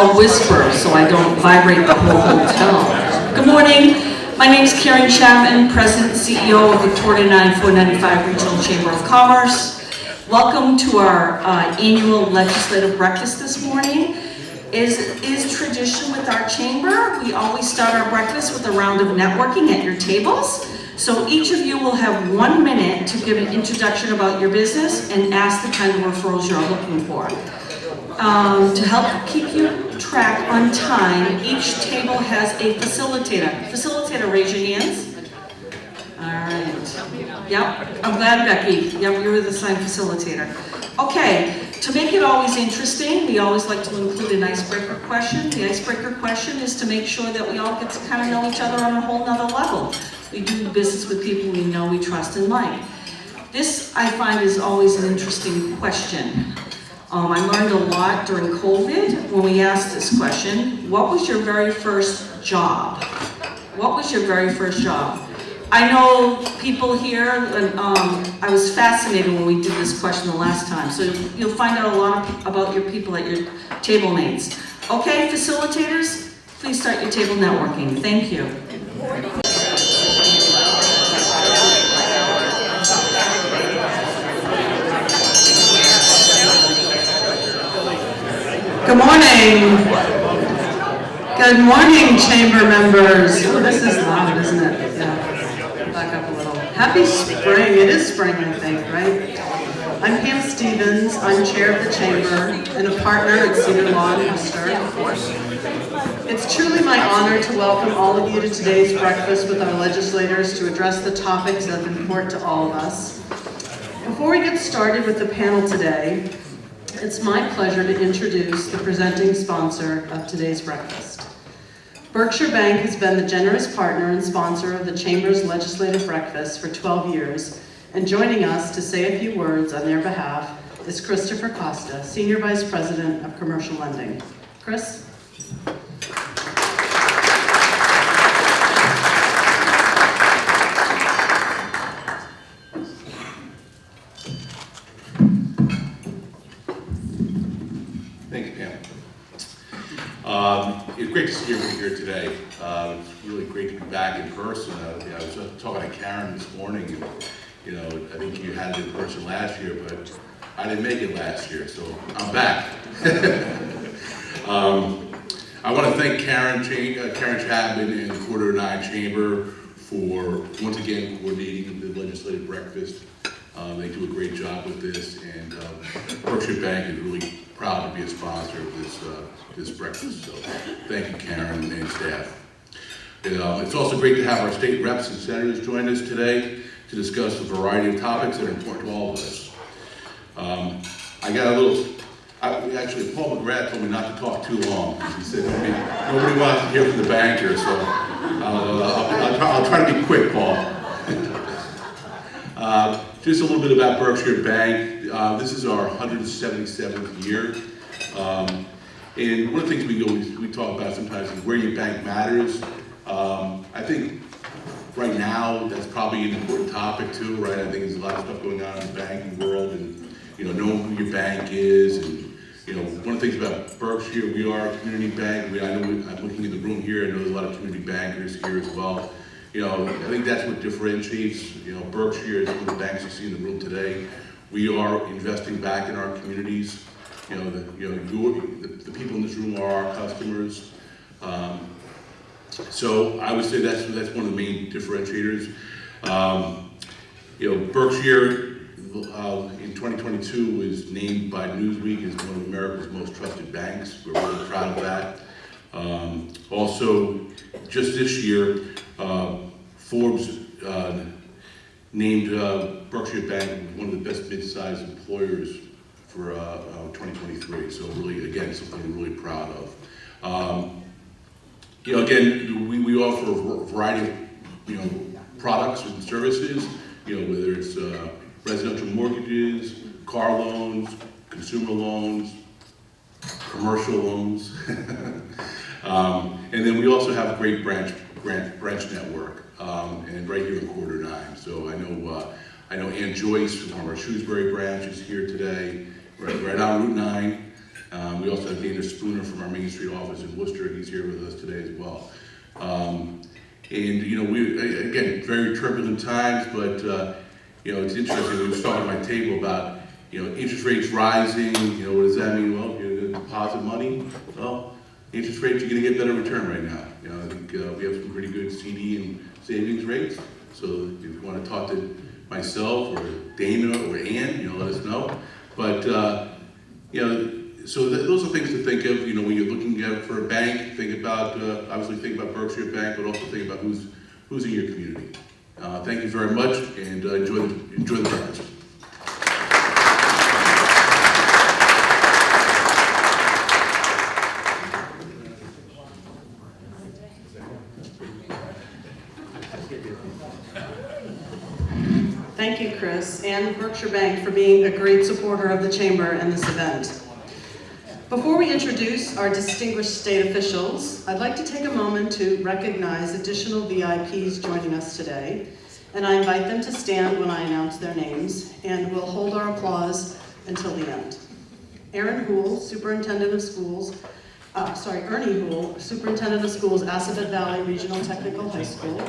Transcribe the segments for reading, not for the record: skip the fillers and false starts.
I'll whisper so I don't vibrate the whole hotel. Good morning. My name is Karen Chapman, President and CEO of Victoria 9495 Regional Chamber of Commerce. Welcome to our annual legislative breakfast this morning. Is tradition with our chamber. We always start our breakfast with a round of networking at your tables. So each of you will have 1 minute to give an introduction about your business and ask the kind of referrals you're looking for. To help keep you track on time, each table has a facilitator. Facilitator, raise your hands. All right. Yep, I'm glad, Becky. Yep, you were the assigned facilitator. Okay, to make it always interesting, we always like to include an icebreaker question. The icebreaker question is to make sure that we all get to kind of know each other on a whole nother level. We do business with people we know, we trust, and like. This, I find, is always an interesting question. I learned a lot during COVID when we asked this question. What was your very first job? What was your very first job? I know people here, and I was fascinated when we did this question the last time, so you'll find out a lot about your people at your table mates. Okay, facilitators, please start your table networking. Thank you. Good morning. Good morning, chamber members. Oh, this is loud, isn't it? Yeah. Back up a little. Happy spring. It is spring, I think, right? I'm Pam Stevens. I'm chair of the chamber and a partner at Cedar Law in Worcester. It's truly my honor to welcome all of you to today's breakfast with our legislators to address the topics that are important to all of us. Before we get started with the panel today, it's my pleasure to introduce the presenting sponsor of today's breakfast. Berkshire Bank has been the generous partner and sponsor of the Chamber's legislative breakfast for 12 years, and joining us to say a few words on their behalf is Christopher Costa, Senior Vice President of Commercial Lending. Chris? It's great to see everybody here today. It's really great to be back in person. I was talking to Karen this morning, and I think you had it in person last year, but I didn't make it last year, so I'm back. I want to thank Karen Chapman and the Quarter 9 Chamber for once again coordinating the legislative breakfast. They do a great job with this, and Berkshire Bank is really proud to be a sponsor of this breakfast. So thank you, Karen and staff. It's also great to have our state reps and senators join us today to discuss a variety of topics that are important to all of us. Actually, Paul McGrath told me not to talk too long. He said nobody wants to hear from the banker, so I'll try to be quick, Paul. Just a little bit about Berkshire Bank. This is our 177th year. And one of the things we talk about sometimes is where your bank matters. I think right now that's probably an important topic too, right? I think there's a lot of stuff going on in the banking world, and knowing who your bank is, and one of the things about Berkshire, we are a community bank. I'm looking in the room here. I know there's a lot of community bankers here as well. I think that's what differentiates, Berkshire is one of the banks you see in the room today. We are investing back in our communities. The people in this room are our customers. So I would say that's one of the main differentiators. Berkshire in 2022 was named by Newsweek as one of America's most trusted banks. We're really proud of that. Also, just this year, Forbes named Berkshire Bank one of the best mid-sized employers for 2023. So really, again, something we're really proud of. Again, we offer a variety of products and services. Whether it's residential mortgages, car loans, consumer loans, commercial loans, and then we also have a great branch network, and right here in Quarter 9. So I know Ann Joyce from our Shrewsbury branch is here today, right on Route 9. We also have Dana Spooner from our Main Street office in Worcester. He's here with us today as well. And we, again, very turbulent times, but it's interesting. We were talking at my table about interest rates rising. What does that mean? Well, you're going to deposit money. Well, interest rates, you're going to get better return right now. I think we have some pretty good CD and savings rates. So if you want to talk to myself or Dana or Ann, let us know. But so those are things to think of. When you're looking for a bank, think about obviously think about Berkshire Bank, but also think about who's in your community. Thank you very much, and enjoy the breakfast. Thank you, Chris, and Berkshire Bank for being a great supporter of the Chamber and this event. Before we introduce our distinguished state officials, I'd like to take a moment to recognize additional VIPs joining us today, and I invite them to stand when I announce their names, and we'll hold our applause until the end. Aaron Houle, Superintendent of Schools, Ernie Houle, Superintendent of Schools, Assabet Valley Regional Technical High School.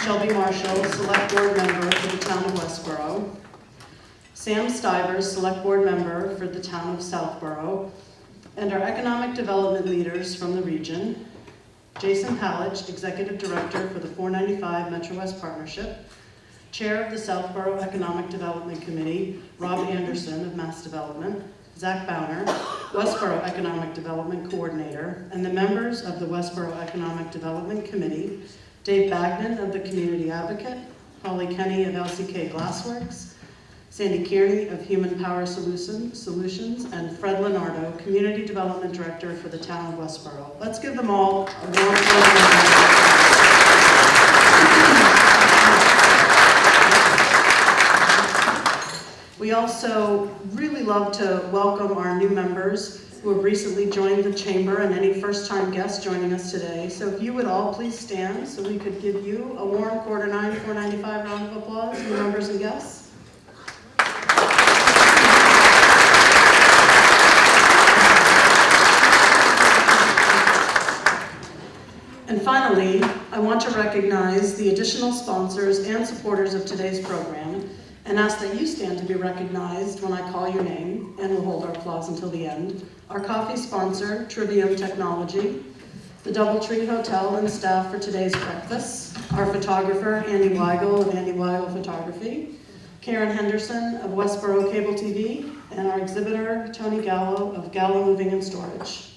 Shelby Marshall, Select Board Member for the Town of Westboro. Sam Stivers, Select Board Member for the Town of Southborough. And our economic development leaders from the region. Jason Pallich, Executive Director for the 495 Metro West Partnership. Chair of the Southborough Economic Development Committee, Rob Anderson of Mass Development. Zach Bowner, Westboro Economic Development Coordinator. And the members of the Westboro Economic Development Committee, Dave Bagnan of the Community Advocate, Holly Kenny of LCK Glassworks, Sandy Kearney of Human Power Solutions, and Fred Leonardo, Community Development Director for the Town of Westboro. Let's give them all a warm applause. We also really love to welcome our new members who have recently joined the Chamber and any first-time guests joining us today. So if you would all please stand so we could give you a warm Quarter 9 495 round of applause, new members and guests. And finally, I want to recognize the additional sponsors and supporters of today's program and ask that you stand to be recognized when I call your name, and we'll hold our applause until the end. Our coffee sponsor, Trivium Technology, the Doubletree Hotel and staff for today's breakfast, our photographer, Andy Weigel of Andy Weigel Photography, Karen Henderson of Westboro Cable TV, and our exhibitor, Tony Gallo of Gallo Moving and Storage.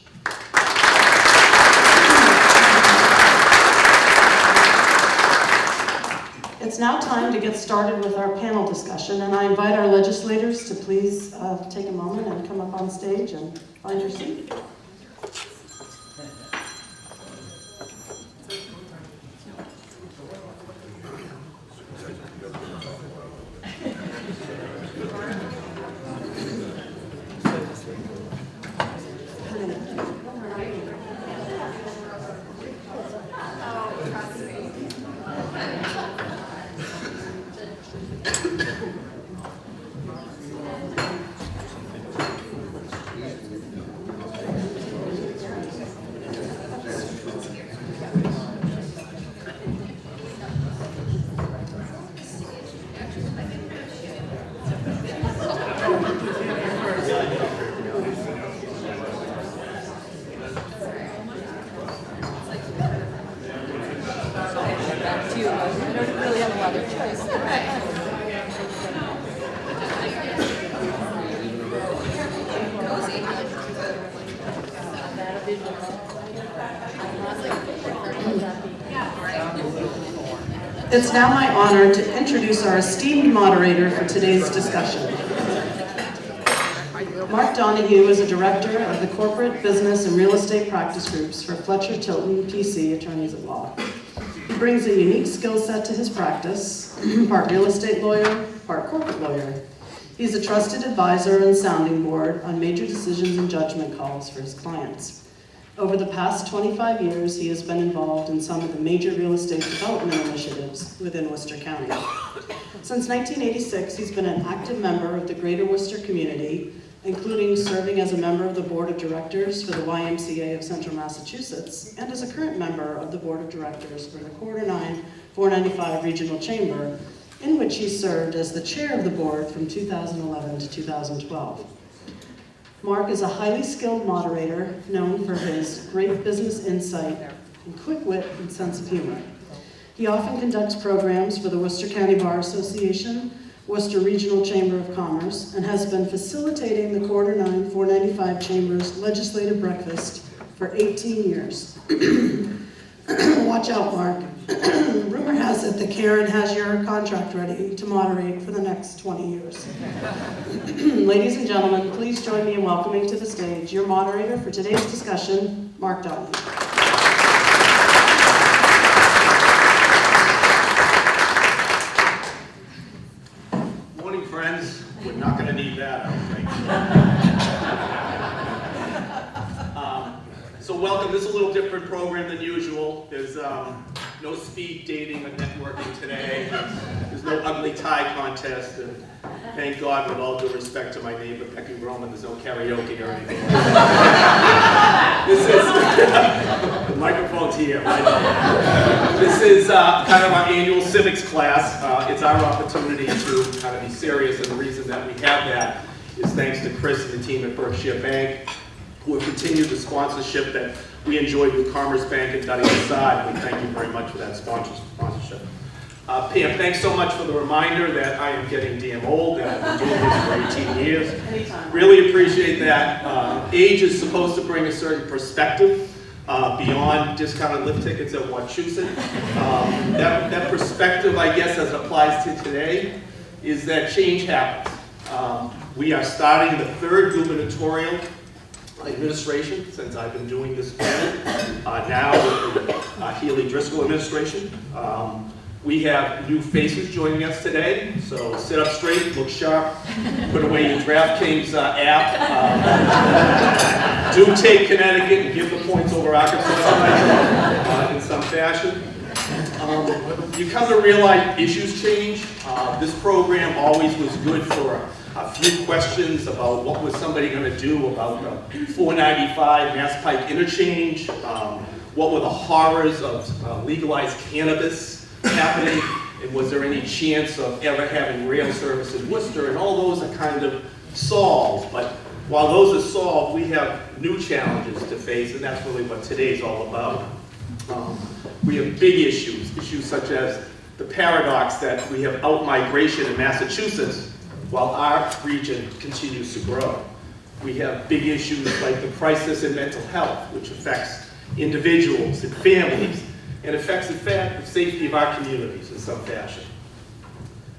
It's now time to get started with our panel discussion, and I invite our legislators to please take a moment and come up on stage and find your seat. It's now my honor to introduce our esteemed moderator for today's discussion. Mark Donahue is a director of the Corporate, Business, and Real Estate Practice Groups for Fletcher Tilton, PC, Attorneys at Law. He brings a unique skill set to his practice, part real estate lawyer, part corporate lawyer. He's a trusted advisor and sounding board on major decisions and judgment calls for his clients. Over the past 25 years, he has been involved in some of the major real estate development initiatives within Worcester County. Since 1986, he's been an active member of the Greater Worcester community including serving as a member of the Board of Directors for the YMCA of Central Massachusetts and as a current member of the Board of Directors for the Quarter 9 495 Regional Chamber, in which he served as the chair of the board from 2011 to 2012. Mark is a highly skilled moderator known for his great business insight and quick wit and sense of humor. He often conducts programs for the Worcester County Bar Association, Worcester Regional Chamber of Commerce, and has been facilitating the Quarter 9 495 Chamber's legislative breakfast for 18 years. Watch out, Mark. Rumor has it that Karen has your contract ready to moderate for the next 20 years. Ladies and gentlemen, please join me in welcoming to the stage your moderator for today's discussion, Mark Donahue. Morning, friends. We're not going to need that, I don't think. So welcome. This is a little different program than usual. There's no speed dating or networking today. There's no ugly tie contest. And thank God, with all due respect to my neighbor, Becky Roman, there's no karaoke or anything. This is, the microphone's here. This is kind of our annual civics class. It's our opportunity to kind of be serious, and the reason that we have that is thanks to Chris and the team at Berkshire Bank, who have continued the sponsorship that we enjoyed with Commerce Bank and Duddy Assad. We thank you very much for that sponsorship. Pam, thanks so much for the reminder that I am getting damn old, that I've been doing this for 18 years. Anytime. Really appreciate that. Age is supposed to bring a certain perspective beyond discounted lift tickets at Wachusett. That perspective, I guess, as it applies to today, is that change happens. We are starting the third gubernatorial administration since I've been doing this panel, now with the Healy Driscoll administration. We have new faces joining us today, so sit up straight, look sharp, put away your DraftKings app. Do take Connecticut and give the points over Arkansas in some fashion. You come to realize issues change. This program always was good for a few questions about what was somebody going to do about the 495 Mass Pike interchange, what were the horrors of legalized cannabis happening, and was there any chance of ever having rail service in Worcester, and all those are kind of solved. But while those are solved, we have new challenges to face, and that's really what today's all about. We have big issues such as the paradox that we have out-migration in Massachusetts while our region continues to grow. We have big issues like the crisis in mental health, which affects individuals and families, and affects, in fact, the safety of our communities in some fashion.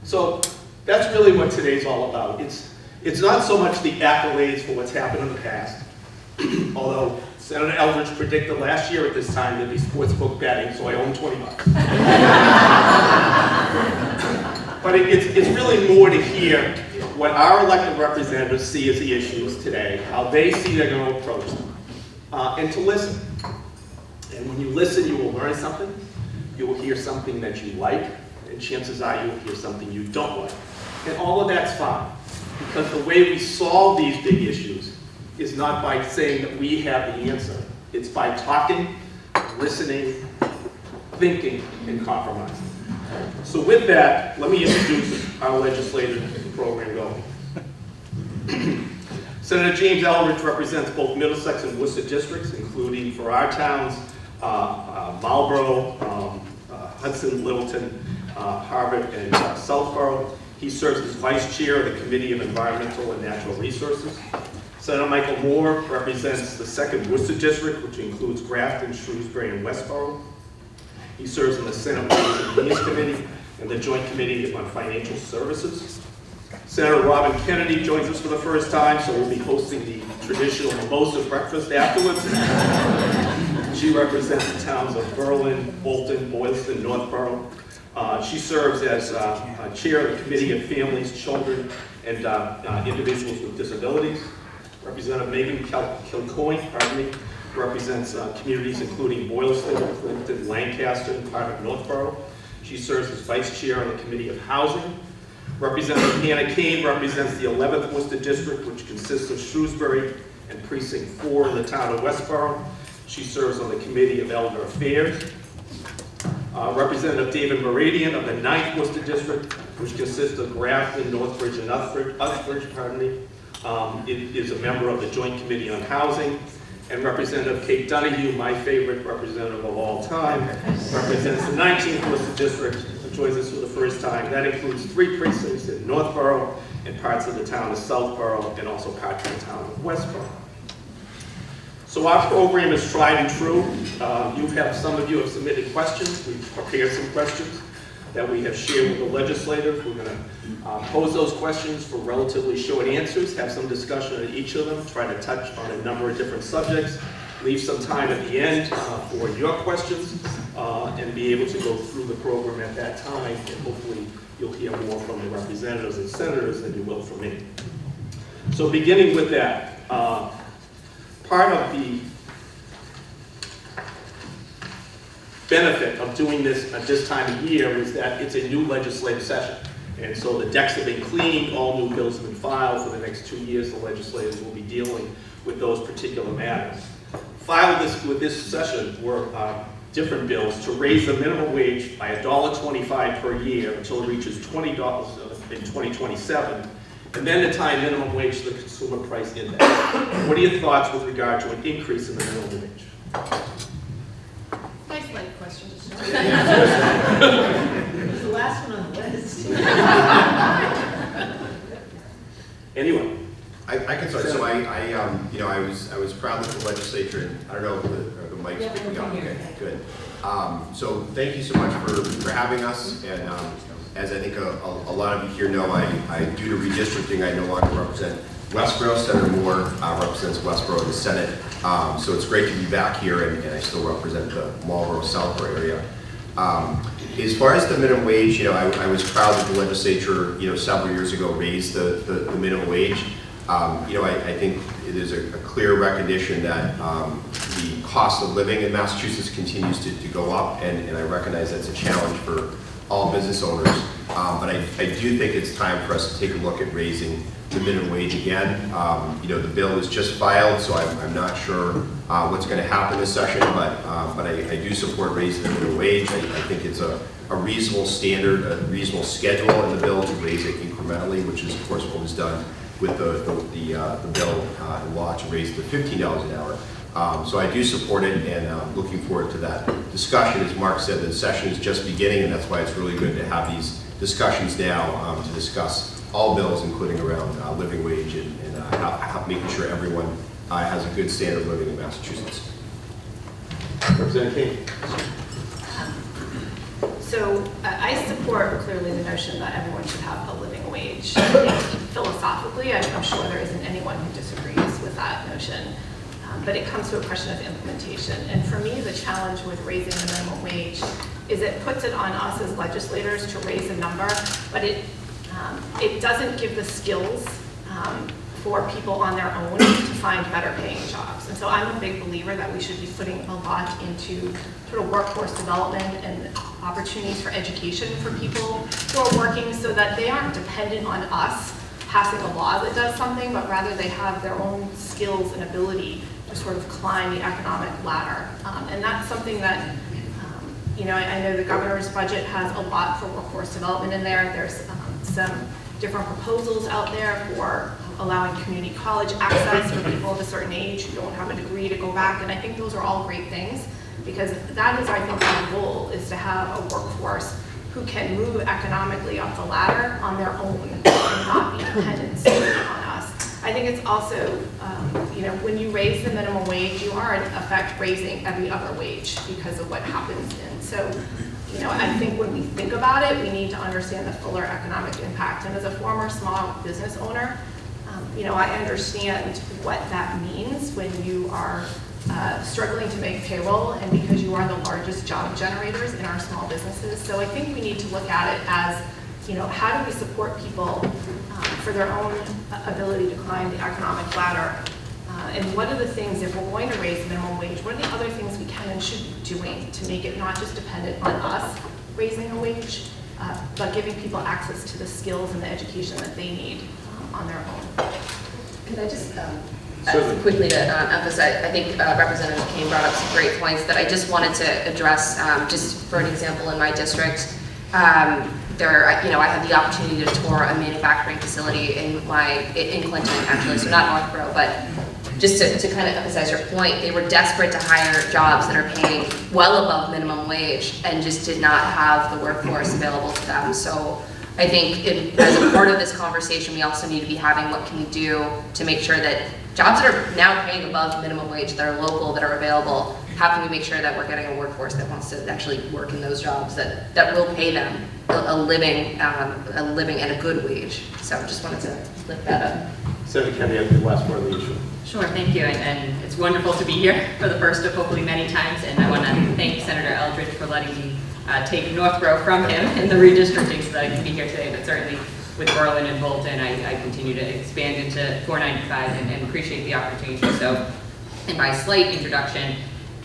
So that's really what today's all about. It's not so much the accolades for what's happened in the past, although Senator Eldridge predicted last year at this time there'd be sportsbook betting, so I owe him $20. But it's really more to hear what our elected representatives see as the issues today, how they see they're going to approach them, and to listen. And when you listen, you will learn something. You will hear something that you like, and chances are you will hear something you don't like. And all of that's fine, because the way we solve these big issues is not by saying that we have the answer. It's by talking, listening, thinking, and compromising. So with that, let me introduce our legislative program going. Senator James Eldridge represents both Middlesex and Worcester districts, including for our towns, Marlborough, Hudson, Littleton, Harvard, and Southborough. He serves as Vice Chair of the Committee of Environmental and Natural Resources. Senator Michael Moore represents the 2nd Worcester District, which includes Grafton, Shrewsbury, and Westborough. He serves in the Senate Ways and Means Committee and the Joint Committee on Financial Services. Senator Robin Kennedy joins us for the first time, so we'll be hosting the traditional mimosa breakfast afterwards. She represents the towns of Berlin, Bolton, Boylston, Northborough. She serves as chair of the Committee of Families, Children, and Individuals with Disabilities. Representative Megan Kilcoyne, represents communities including Boylston, Clinton, Lancaster, and part of Northborough. She serves as vice chair on the Committee of Housing. Representative Hannah Kane represents the 11th Worcester District, which consists of Shrewsbury and Precinct 4 in the town of Westboro. She serves on the Committee of Elder Affairs. Representative David Meridian of the 9th Worcester District, which consists of Grafton, Northbridge, and Uxbridge, is a member of the Joint Committee on Housing. And Representative Kate Donahue, my favorite representative of all time, represents the 19th Worcester District and joins us for the first time. That includes 3 precincts in Northborough and parts of the town of Southborough and also parts of the town of Westborough. So our program is tried and true. Some of you have submitted questions. We've prepared some questions that we have shared with the legislators. We're going to pose those questions for relatively short answers, have some discussion on each of them, try to touch on a number of different subjects, leave some time at the end for your questions, and be able to go through the program at that time, and hopefully you'll hear more from the representatives and senators than you will from me. So beginning with that, part of the benefit of doing this at this time of year is that it's a new legislative session. And so the decks have been cleaned, all new bills have been filed. For the next 2 years, the legislators will be dealing with those particular matters. Filed with this session were different bills to raise the minimum wage by $1.25 per year until it reaches $20 in 2027, and then to tie minimum wage to the consumer price index. What are your thoughts with regard to an increase in the minimum wage? Nice light question to start. It's the last one on the list. Anyone? I can start. So I was proud that the legislature, and I don't know if the mic's picking up. Okay, good. So thank you so much for having us. And as I think a lot of you here know, due to redistricting, I no longer represent Westboro. Senator Moore represents Westboro in the Senate. So it's great to be back here, and I still represent the Marlboro-Southboro area. As far as the minimum wage, I was proud that the legislature, several years ago raised the minimum wage. I think there's a clear recognition that the cost of living in Massachusetts continues to go up, and I recognize that's a challenge for all business owners. But I do think it's time for us to take a look at raising the minimum wage again. The bill was just filed, so I'm not sure what's going to happen this session, but I do support raising the minimum wage. I think it's a reasonable standard, a reasonable schedule in the bill to raise it incrementally, which is, of course, what was done with the bill and law to raise it to $15 an hour. So I do support it, and looking forward to that discussion. As Mark said, the session is just beginning, and that's why it's really good to have these discussions now to discuss all bills, including around living wage and making sure everyone has a good standard of living in Massachusetts. Representative King. So I support clearly the notion that everyone should have a living wage. Philosophically, I'm sure there isn't anyone who disagrees with that notion. But it comes to a question of implementation. And for me, the challenge with raising the minimum wage is it puts it on us as legislators to raise a number, but it doesn't give the skills for people on their own to find better paying jobs. And so I'm a big believer that we should be putting a lot into sort of workforce development and opportunities for education for people who are working, so that they aren't dependent on us passing a law that does something, but rather they have their own skills and ability to sort of climb the economic ladder. And that's something that, I know the governor's budget has a lot for workforce development in there. There's some different proposals out there for allowing community college access for people of a certain age who don't have a degree to go back. And I think those are all great things, because that is, I think, our goal, is to have a workforce who can move economically up the ladder on their own and not be dependent solely on us. I think it's also, when you raise the minimum wage, you are in effect raising every other wage because of what happens. And so, I think when we think about it, we need to understand the fuller economic impact. And as a former small business owner, I understand what that means when you are struggling to make payroll, and because you are the largest job generators in our small businesses. So I think we need to look at it as, how do we support people for their own ability to climb the economic ladder? And what are the things, if we're going to raise minimum wage, what are the other things we can and should be doing to make it not just dependent on us raising a wage, but giving people access to the skills and the education that they need on their own. Could I just Certainly. quickly to emphasize, I think Representative Kane brought up some great points that I just wanted to address. Just for an example, in my district, I had the opportunity to tour a manufacturing facility in Clinton, actually, so not Northborough, but just to kind of emphasize your point, they were desperate to hire jobs that are paying well above minimum wage and just did not have the workforce available to them. So I think as a part of this conversation, we also need to be having what can we do to make sure that jobs that are now paying above minimum wage, that are local, that are available, how can we make sure that we're getting a workforce that wants to actually work in those jobs that will pay them a living and a good wage. So just wanted to lift that up. Senator Kennedy, the last word on the issue. Sure, thank you, and it's wonderful to be here for the first of hopefully many times, and I want to thank Senator Eldridge for letting me take Northborough from him in the redistricting so that I can be here today, but certainly with Berlin and Bolton, I continue to expand into 495 and appreciate the opportunity. So in my slight introduction,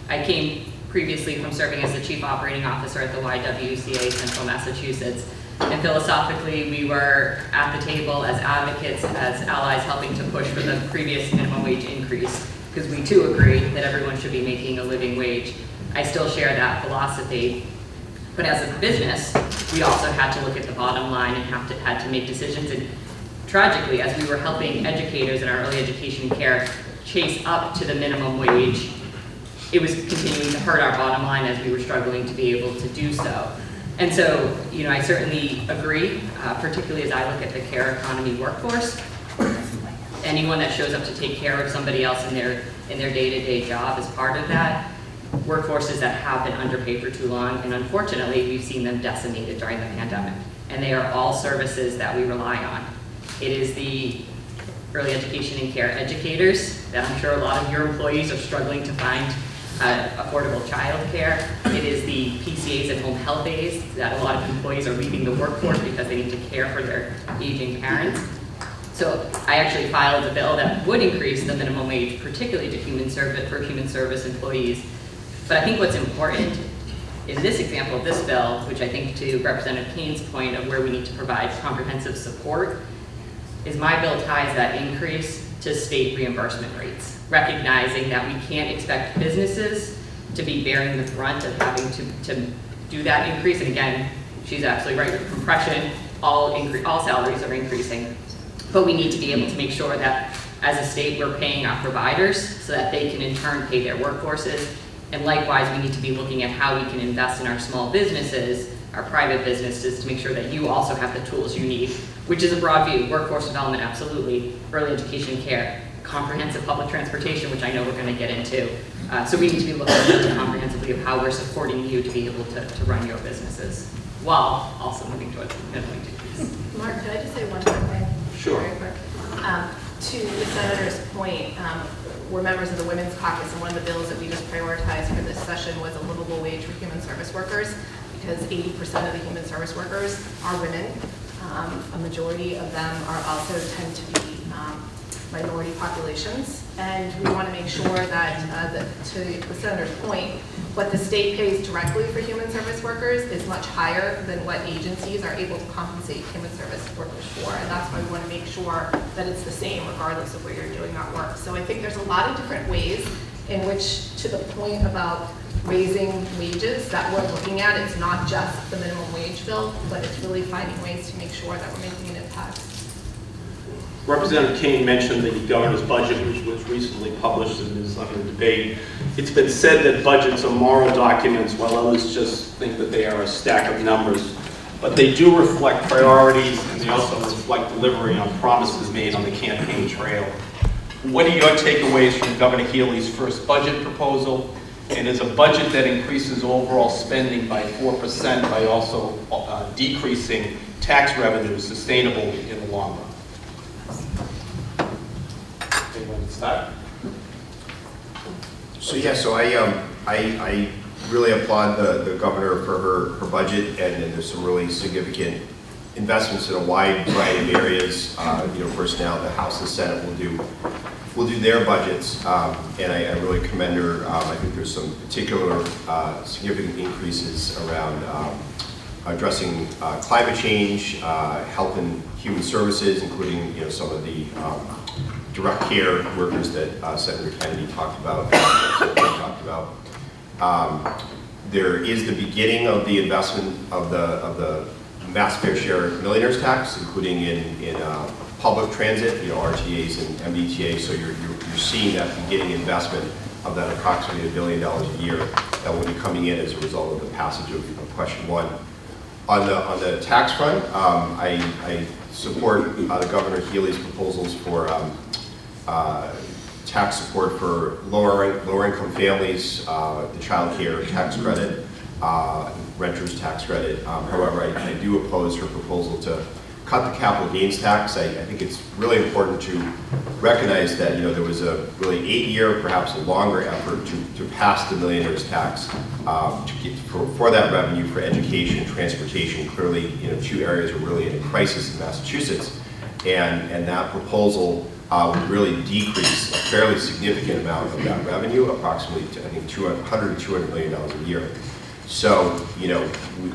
I came previously from serving as the Chief Operating Officer at the YWCA Central Massachusetts. And philosophically, we were at the table as advocates, as allies, helping to push for the previous minimum wage increase, because we too agree that everyone should be making a living wage. I still share that philosophy. But as a business, we also had to look at the bottom line and had to make decisions. And tragically, as we were helping educators in our early education care chase up to the minimum wage, it was continuing to hurt our bottom line as we were struggling to be able to do so. And so, I certainly agree, particularly as I look at the care economy workforce. Anyone that shows up to take care of somebody else in their day-to-day job is part of that. Workforces that have been underpaid for too long, and unfortunately, we've seen them decimated during the pandemic. And they are all services that we rely on. It is the early education and care educators that I'm sure a lot of your employees are struggling to find affordable childcare. It is the PCAs and home health aides that a lot of employees are leaving the workforce because they need to care for their aging parents. So I actually filed a bill that would increase the minimum wage, particularly to human service employees. But I think what's important in this example of this bill, which I think to Representative Kane's point of where we need to provide comprehensive support, is my bill ties that increase to state reimbursement rates, recognizing that we can't expect businesses to be bearing the brunt of having to do that increase. And again, she's absolutely right, with compression, all salaries are increasing. But we need to be able to make sure that as a state, we're paying our providers so that they can in turn pay their workforces. And likewise, we need to be looking at how we can invest in our small businesses, our private businesses, to make sure that you also have the tools you need, which is a broad view: workforce development, absolutely, early education care, comprehensive public transportation, which I know we're going to get into. So we need to be looking really comprehensively of how we're supporting you to be able to run your businesses while also moving towards minimum wage increase. Mark, could I just say one quick thing? Sure. Very quick. To the Senator's point, we're members of the Women's Caucus, and one of the bills that we just prioritized for this session was a livable wage for human service workers, because 80% of the human service workers are women. A majority of them are also tend to be minority populations, and we want to make sure that, to the Senator's point, what the state pays directly for human service workers is much higher than what agencies are able to compensate human service workers for, and that's why we want to make sure that it's the same regardless of where you're doing that work. So I think there's a lot of different ways in which, to the point about raising wages, that we're looking at. It's not just the minimum wage bill, but it's really finding ways to make sure that we're making an impact. Representative Kane mentioned the governor's budget, which was recently published and is under debate. It's been said that budgets are moral documents, while others just think that they are a stack of numbers. But they do reflect priorities, and they also reflect delivery on promises made on the campaign trail. What are your takeaways from Governor Healey's first budget proposal? And is a budget that increases overall spending by 4% by also decreasing tax revenues sustainable in the long run? Anyone start? So yeah, so I really applaud the governor for her budget, and there's some really significant investments in a wide variety of areas. First now the House and Senate will do their budgets, and I really commend her. I think there's some particular significant increases around addressing climate change, health and human services, including some of the direct care workers that Senator Kennedy talked about. There is the beginning of the investment of the mass fair share millionaires tax, including in public transit, RTAs and MBTAs. So you're seeing that beginning investment of that approximately $1 billion a year that will be coming in as a result of the passage of question 1. On the tax front, I support Governor Healy's proposals for tax support for lower income families, the child care tax credit, renters tax credit. However, I do oppose her proposal to cut the capital gains tax. I think it's really important to recognize that there was a really 8-year, perhaps a longer effort to pass the millionaires tax to get for that revenue for education, transportation. Clearly, 2 areas are really in a crisis in Massachusetts, and that proposal would really decrease a fairly significant amount of that revenue, approximately I think $100 to $200 million a year. So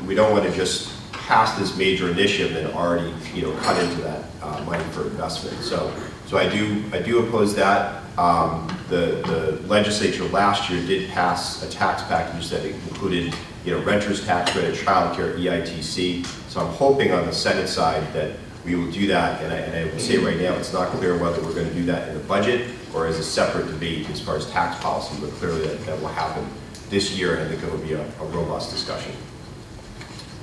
we don't want to just pass this major initiative and already cut into that money for investment. So I do oppose that. The legislature last year did pass a tax package that included renters tax credit, child care, EITC. So I'm hoping on the Senate side that we will do that, and I would say right now it's not clear whether we're going to do that in the budget or as a separate debate as far as tax policy, but clearly that will happen this year, and I think it will be a robust discussion.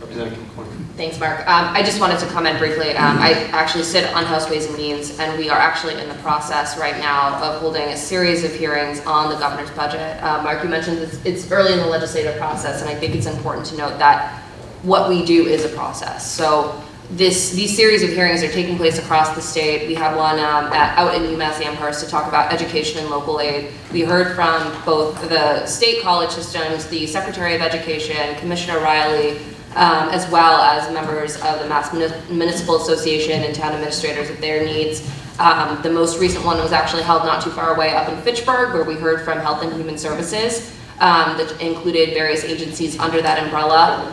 Representative McCormick. Thanks, Mark. I just wanted to comment briefly. I actually sit on House Ways and Means, and we are actually in the process right now of holding a series of hearings on the governor's budget. Mark, you mentioned it's early in the legislative process, and I think it's important to note that what we do is a process. So these series of hearings are taking place across the state. We have one out in UMass Amherst to talk about education and local aid. We heard from both the state college systems, the Secretary of Education, Commissioner Riley, as well as members of the Mass Municipal Association and town administrators of their needs. The most recent one was actually held not too far away up in Fitchburg, where we heard from Health and Human Services that included various agencies under that umbrella.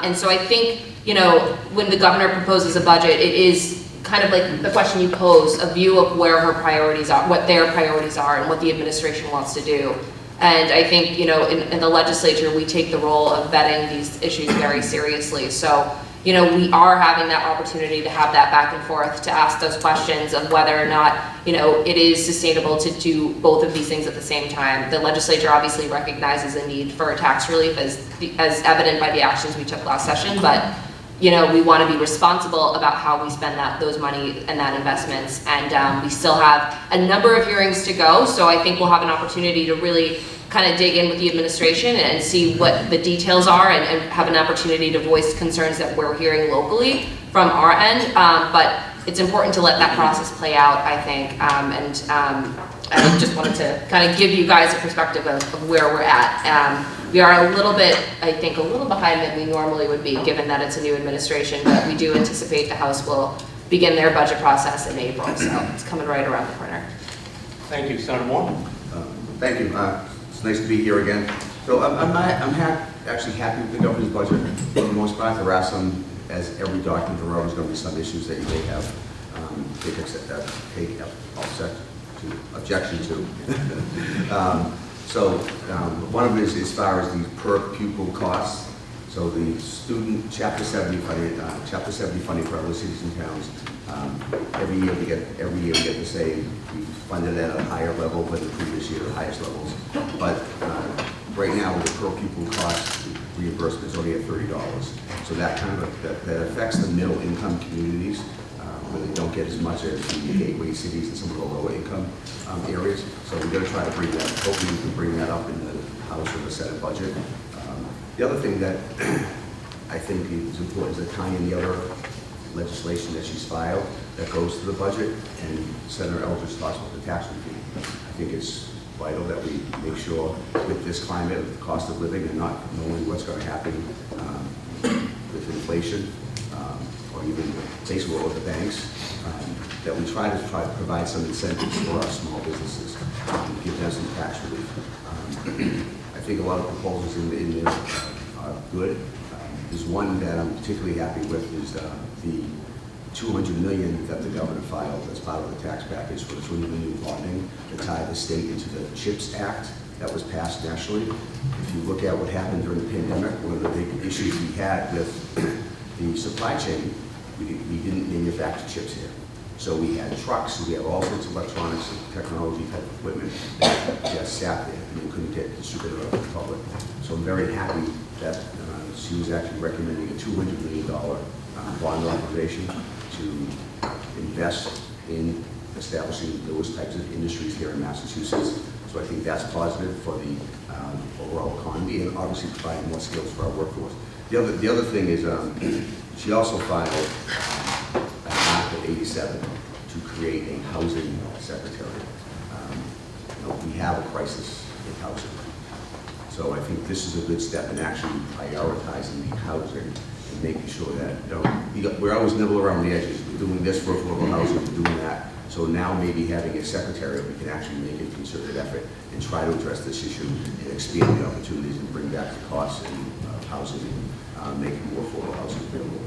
And so I think, when the governor proposes a budget, it is kind of like the question you pose, a view of where her priorities are, what their priorities are, and what the administration wants to do. And I think, in the legislature, we take the role of vetting these issues very seriously. So, we are having that opportunity to have that back and forth, to ask those questions of whether or not, it is sustainable to do both of these things at the same time. The legislature obviously recognizes a need for tax relief as evident by the actions we took last session, but we want to be responsible about how we spend those money and that investments. And we still have a number of hearings to go, so I think we'll have an opportunity to really kind of dig in with the administration and see what the details are, and have an opportunity to voice concerns that we're hearing locally from our end. But it's important to let that process play out, I think. I just wanted to kind of give you guys a perspective of where we're at. We are a little bit, I think, a little behind than we normally would be, given that it's a new administration, but we do anticipate the House will begin their budget process in April, so it's coming right around the corner. Thank you. Senator Moore. Thank you. It's nice to be here again. So I'm actually happy with the governor's budget for the most part. There are some, as every document, there are always going to be some issues that you may have take objection to. So one of them is as far as the per pupil costs. So the student Chapter 70 funding for other cities and towns. Every year we get the same. We funded at a higher level than the previous year, the highest levels. But right now the per pupil cost reimbursement is only at $30. So that kind of that affects the middle income communities. Where they don't get as much as the gateway cities and some of the lower income areas. So we're going to try to bring that, hopefully we can bring that up in the House or the Senate budget. The other thing that I think is important is to tie in the other legislation that she's filed that goes to the budget, and Senator Eldridge talks about the tax review. I think it's vital that we make sure with this climate of the cost of living and not knowing what's going to happen with inflation, or even basically with the banks, that we try to provide some incentives for our small businesses and give them some tax relief. I think a lot of proposals in there are good. There's one that I'm particularly happy with is the $200 million that the governor filed as part of the tax package for the $200 million bonding to tie the state into the CHIPS Act that was passed nationally. If you look at what happened during the pandemic, one of the big issues we had with the supply chain, we didn't manufacture chips here. So we had trucks, we had all sorts of electronics and technology type equipment that just sat there and we couldn't get distributed out to the public. So I'm very happy that she was actually recommending a $200 million bond authorization to invest in establishing those types of industries here in Massachusetts. So I think that's positive for the overall economy and obviously providing more skills for our workforce. The other thing is she also filed Article 87 to create a housing secretary. We have a crisis in housing. So I think this is a good step in actually prioritizing the housing and making sure that, we're always nibble around the edges. We're doing this for affordable housing, we're doing that. So now maybe having a secretary, we can actually make a concerted effort and try to address this issue and expand the opportunities and bring back the costs of housing and make more affordable housing available.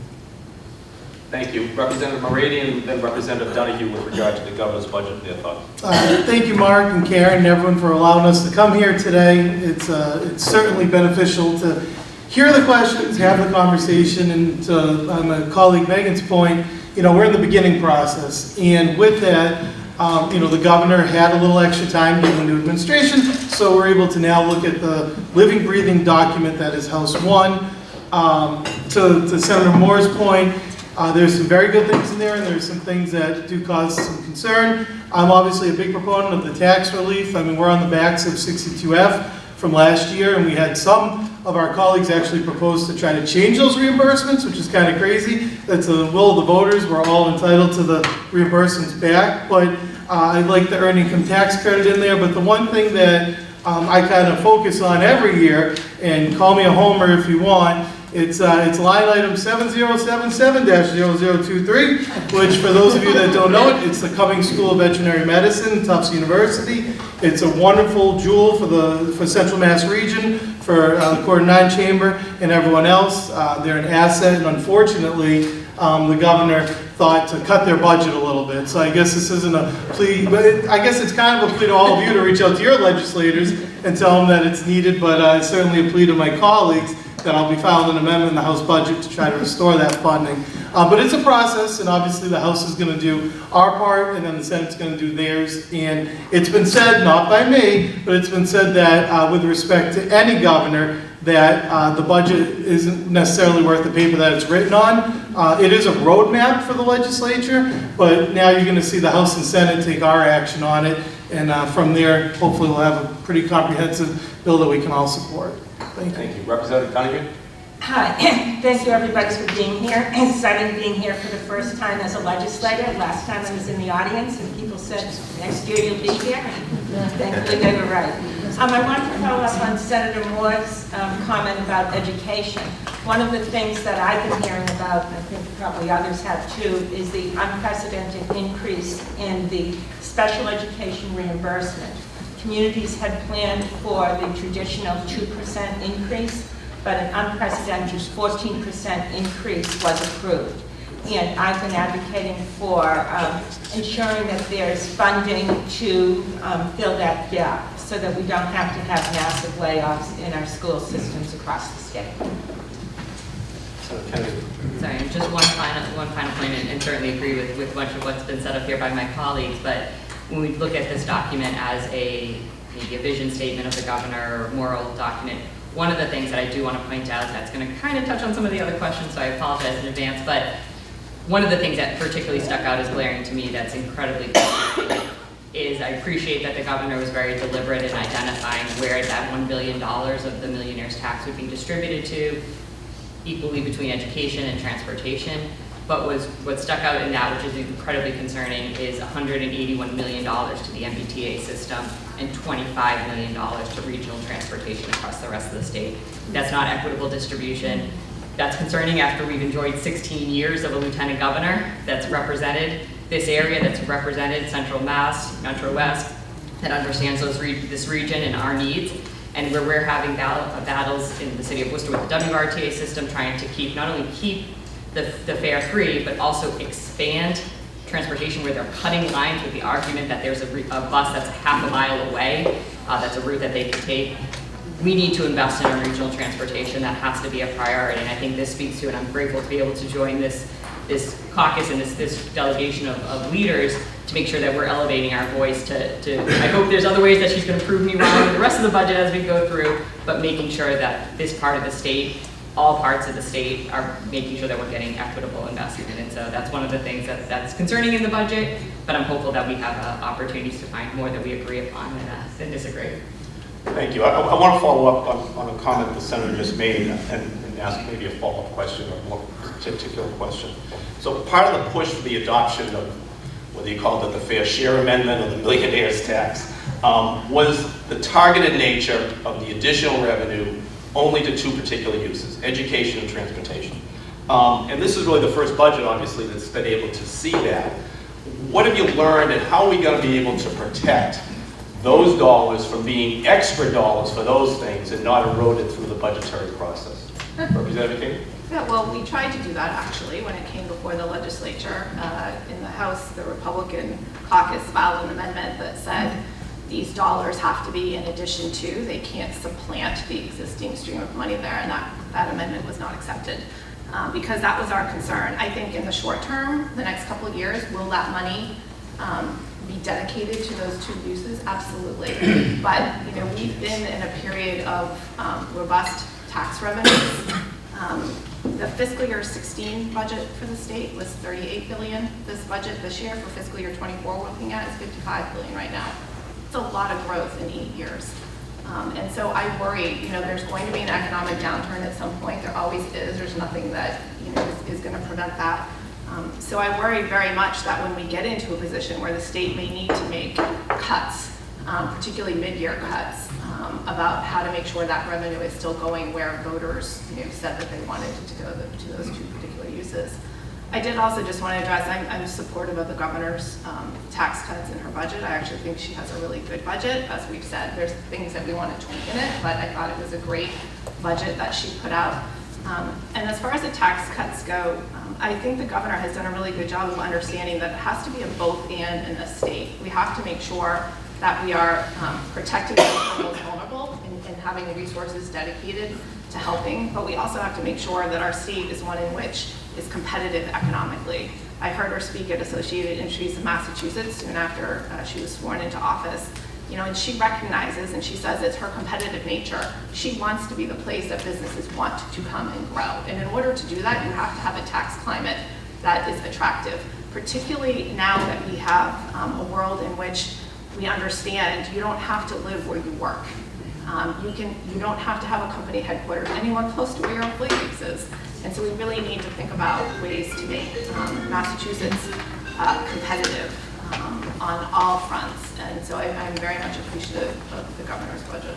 Thank you. Representative Moradian, then Representative Donahue with regard to the governor's budget, their thoughts. Thank you, Mark and Karen and everyone for allowing us to come here today. It's certainly beneficial to hear the questions, have the conversation, and on my colleague Megan's point, we're in the beginning process. And with that, the governor had a little extra time given the new administration, so we're able to now look at the living, breathing document that is House 1. To Senator Moore's point, there's some very good things in there, and there's some things that do cause some concern. I'm obviously a big proponent of the tax relief. I mean, we're on the backs of 62F from last year, and we had some of our colleagues actually propose to try to change those reimbursements, which is kind of crazy. That's the will of the voters. We're all entitled to the reimbursements back, but I'd like the earned income tax credit in there. But the one thing that I kind of focus on every year, and call me a homer if you want, it's line item 7077-0023, which for those of you that don't know it, it's the Cummings School of Veterinary Medicine, Tufts University. It's a wonderful jewel for Central Mass region, for the Quarter 9 Chamber and everyone else. They're an asset, and unfortunately, the governor thought to cut their budget a little bit. So I guess this isn't a plea, but I guess it's kind of a plea to all of you to reach out to your legislators and tell them that it's needed, but it's certainly a plea to my colleagues that I'll be filing an amendment in the House budget to try to restore that funding. But it's a process, and obviously the House is going to do our part, and then the Senate's going to do theirs. And it's been said, not by me, but it's been said that with respect to any governor, that the budget isn't necessarily worth the paper that it's written on. It is a roadmap for the legislature, but now you're going to see the House and Senate take our action on it, and from there, hopefully we'll have a pretty comprehensive bill that we can all support. Thank you. Representative Donahue? Hi, thank you everybody for being here. It's exciting being here for the first time as a legislator. Last time I was in the audience and people said, next year you'll be here. Thankfully they were right. I wanted to follow up on Senator Moore's comment about education. One of the things that I've been hearing about, and I think probably others have too, is the unprecedented increase in the special education reimbursement. Communities had planned for the traditional 2% increase, but an unprecedented 14% increase was approved. And I've been advocating for ensuring that there's funding to fill that gap so that we don't have to have massive layoffs in our school systems across the state. Sorry, just one final point, and certainly agree with much of what's been said up here by my colleagues, but when we look at this document as maybe a vision statement of the governor or moral document, one of the things that I do want to point out that's going to kind of touch on some of the other questions, so I apologize in advance, but one of the things that particularly stuck out as glaring to me that's incredibly important is I appreciate that the governor was very deliberate in identifying where that $1 billion of the millionaire's tax would be distributed to, equally between education and transportation. But what stuck out in that, which is incredibly concerning, is $181 million to the MBTA system and $25 million to regional transportation across the rest of the state. That's not equitable distribution. That's concerning after we've enjoyed 16 years of a lieutenant governor that's represented this area, that's represented Central Mass, Metro West, that understands this region and our needs. and where we're having battles in the city of Worcester with the WRTA system, trying to keep, not only keep the fare free, but also expand transportation where they're cutting lines with the argument that there's a bus that's half a mile away, that's a route that they could take. We need to invest in our regional transportation. That has to be a priority, and I think this speaks to, and I'm grateful to be able to join this caucus and this delegation of leaders to make sure that we're elevating our voice to I hope there's other ways that she's going to prove me wrong with the rest of the budget as we go through, but making sure that this part of the state, all parts of the state, are making sure that we're getting equitable investment. And so that's one of the things that's concerning in the budget, but I'm hopeful that we have opportunities to find more that we agree upon than disagree. Thank you. I want to follow up on a comment the senator just made and ask maybe a follow-up question or a more particular question. So part of the push for the adoption of, whether you call it the fair share amendment or the millionaire's tax, was the targeted nature of the additional revenue only to two particular uses, education and transportation. And this is really the first budget, obviously, that's been able to see that. What have you learned, and how are we going to be able to protect those dollars from being extra dollars for those things and not eroded through the budgetary process? Representative King? Yeah, well, we tried to do that actually when it came before the legislature. In the House, the Republican caucus filed an amendment that said these dollars have to be in addition to, they can't supplant the existing stream of money there, and that amendment was not accepted because that was our concern. I think in the short term, the next couple of years, will that money be dedicated to those two uses? Absolutely. But we've been in a period of robust tax revenues. The fiscal year 16 budget for the state was $38 billion. This budget this year for fiscal year 24 we're looking at is $55 billion right now. It's a lot of growth in 8 years. And so I worry, there's going to be an economic downturn at some point. There always is. There's nothing that is going to prevent that. So I worry very much that when we get into a position where the state may need to make cuts, particularly mid-year cuts, about how to make sure that revenue is still going where voters said that they wanted it to go to those two particular uses. I did also just want to address, I'm supportive of the governor's tax cuts in her budget. I actually think she has a really good budget. As we've said, there's things that we want to tweak in it, but I thought it was a great budget that she put out. And as far as the tax cuts go, I think the governor has done a really good job of understanding that it has to be a both and in the state. We have to make sure that we are protecting the most vulnerable and having the resources dedicated to helping, but we also have to make sure that our state is one in which is competitive economically. I heard her speak at Associated Industries of Massachusetts soon after she was sworn into office. And she recognizes and she says it's her competitive nature. She wants to be the place that businesses want to come and grow. And in order to do that, you have to have a tax climate that is attractive, particularly now that we have a world in which we understand you don't have to live where you work. You don't have to have a company headquartered anywhere close to where your employee base is. And so we really need to think about ways to make Massachusetts competitive on all fronts. And so I'm very much appreciative of the governor's budget.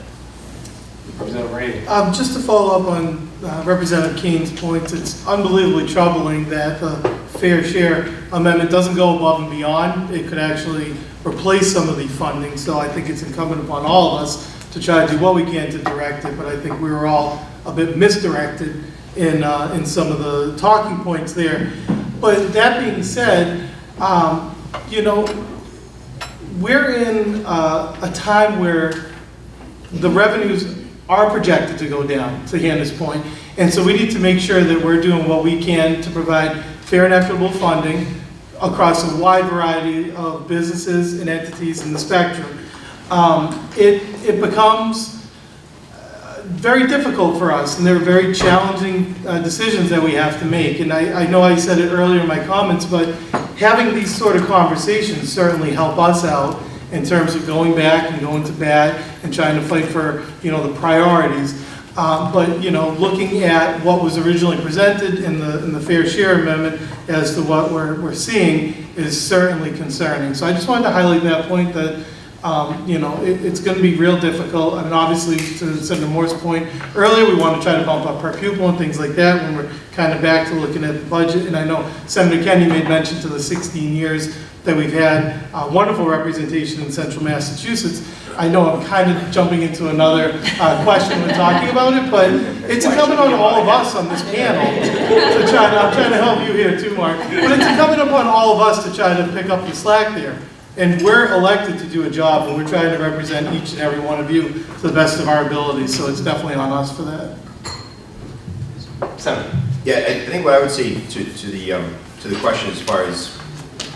Representative Brady. Just to follow up on Representative Keene's points, it's unbelievably troubling that the fair share amendment doesn't go above and beyond. It could actually replace some of the funding. So I think it's incumbent upon all of us to try to do what we can to direct it. But I think we were all a bit misdirected in some of the talking points there. But that being said, we're in a time where the revenues are projected to go down, to Hannah's point. And so we need to make sure that we're doing what we can to provide fair and equitable funding across a wide variety of businesses and entities in the spectrum. It becomes very difficult for us, and there are very challenging decisions that we have to make. And I know I said it earlier in my comments, but having these sort of conversations certainly help us out in terms of going back and going to bat and trying to fight for the priorities. But looking at what was originally presented in the fair share amendment as to what we're seeing is certainly concerning. So I just wanted to highlight that point that it's going to be real difficult. I mean, obviously, to Senator Moore's point earlier, we want to try to bump up per pupil and things like that when we're kind of back to looking at the budget. And I know Senator Kennedy made mention to the 16 years, that we've had wonderful representation in Central Massachusetts. I know I'm kind of jumping into another question when talking about it, but it's incumbent on all of us on this panel to try to, I'm trying to help you here too, Mark, but it's incumbent upon all of us to try to pick up the slack there. And we're elected to do a job, and we're trying to represent each and every one of you to the best of our abilities, so it's definitely on us for that. Senator. Yeah, I think what I would say to the question as far as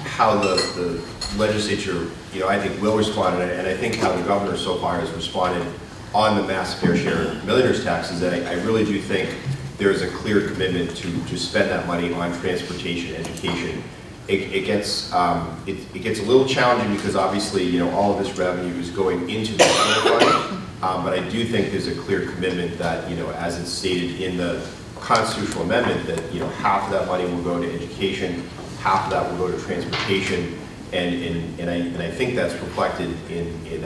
how the legislature, I think will respond, and I think how the governor so far has responded on the mass fair share millionaires taxes, that I really do think there is a clear commitment to spend that money on transportation, education. It gets a little challenging because obviously, all of this revenue is going into the general fund, but I do think there's a clear commitment that, as it's stated in the constitutional amendment, that half of that money will go to education, half of that will go to transportation, and I think that's reflected in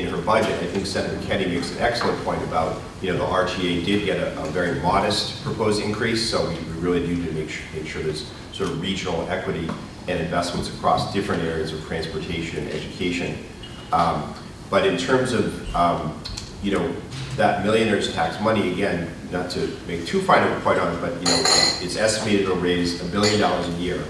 her budget. I think Senator Kenny makes an excellent point about the RTA did get a very modest proposed increase, so we really do need to make sure there's sort of regional equity and investments across different areas of transportation and education. But in terms of that millionaires tax money, again, not to make too fine of a point on it, but it's estimated to raise $1 billion a year.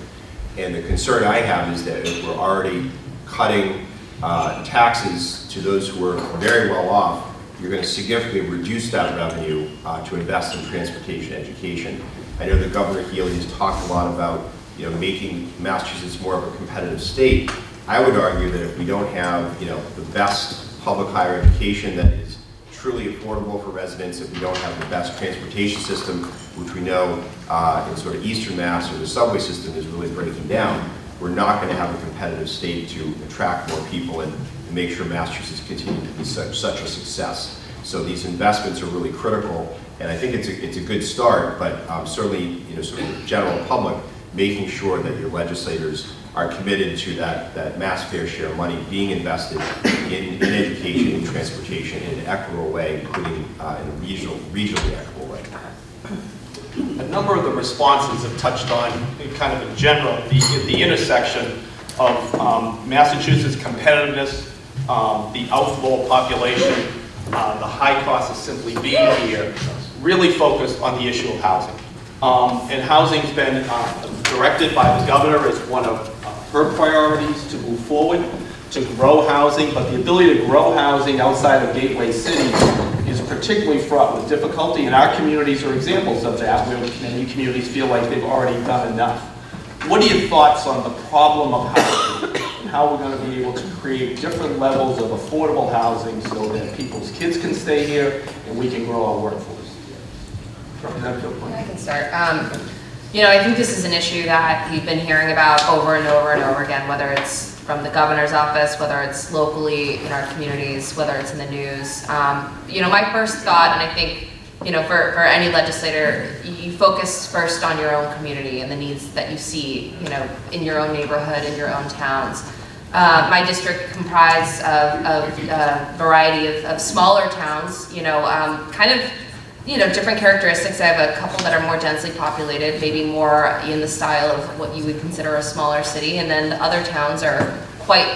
And the concern I have is that if we're already cutting taxes to those who are very well off, you're going to significantly reduce that revenue to invest in transportation education. I know that Governor Healy has talked a lot about making Massachusetts more of a competitive state. I would argue that if we don't have the best public higher education that is truly affordable for residents, if we don't have the best transportation system, which we know in sort of Eastern Mass or the subway system is really breaking down, we're not going to have a competitive state to attract more people and make sure Massachusetts continues to be such a success. So these investments are really critical, and I think it's a good start, but certainly sort of the general public, making sure that your legislators are committed to that mass fair share money being invested in education and transportation in an equitable way, including in a regionally equitable way. A number of the responses have touched on, kind of in general, the intersection of Massachusetts competitiveness, the outflow population, the high cost of simply being here, really focused on the issue of housing. And housing's been directed by the governor as one of her priorities to move forward, to grow housing, but the ability to grow housing outside of gateway cities is particularly fraught with difficulty, and our communities are examples of that, where many communities feel like they've already done enough. What are your thoughts on the problem of housing and how we're going to be able to create different levels of affordable housing so that people's kids can stay here and we can grow our workforce? I can start. I think this is an issue that we've been hearing about over and over and over again, whether it's from the governor's office, whether it's locally in our communities, whether it's in the news. My first thought, and I think, for any legislator, you focus first on your own community and the needs that you see, in your own neighborhood, in your own towns. My district comprised of a variety of smaller towns, kind of different characteristics. I have a couple that are more densely populated, maybe more in the style of what you would consider a smaller city, and then the other towns are quite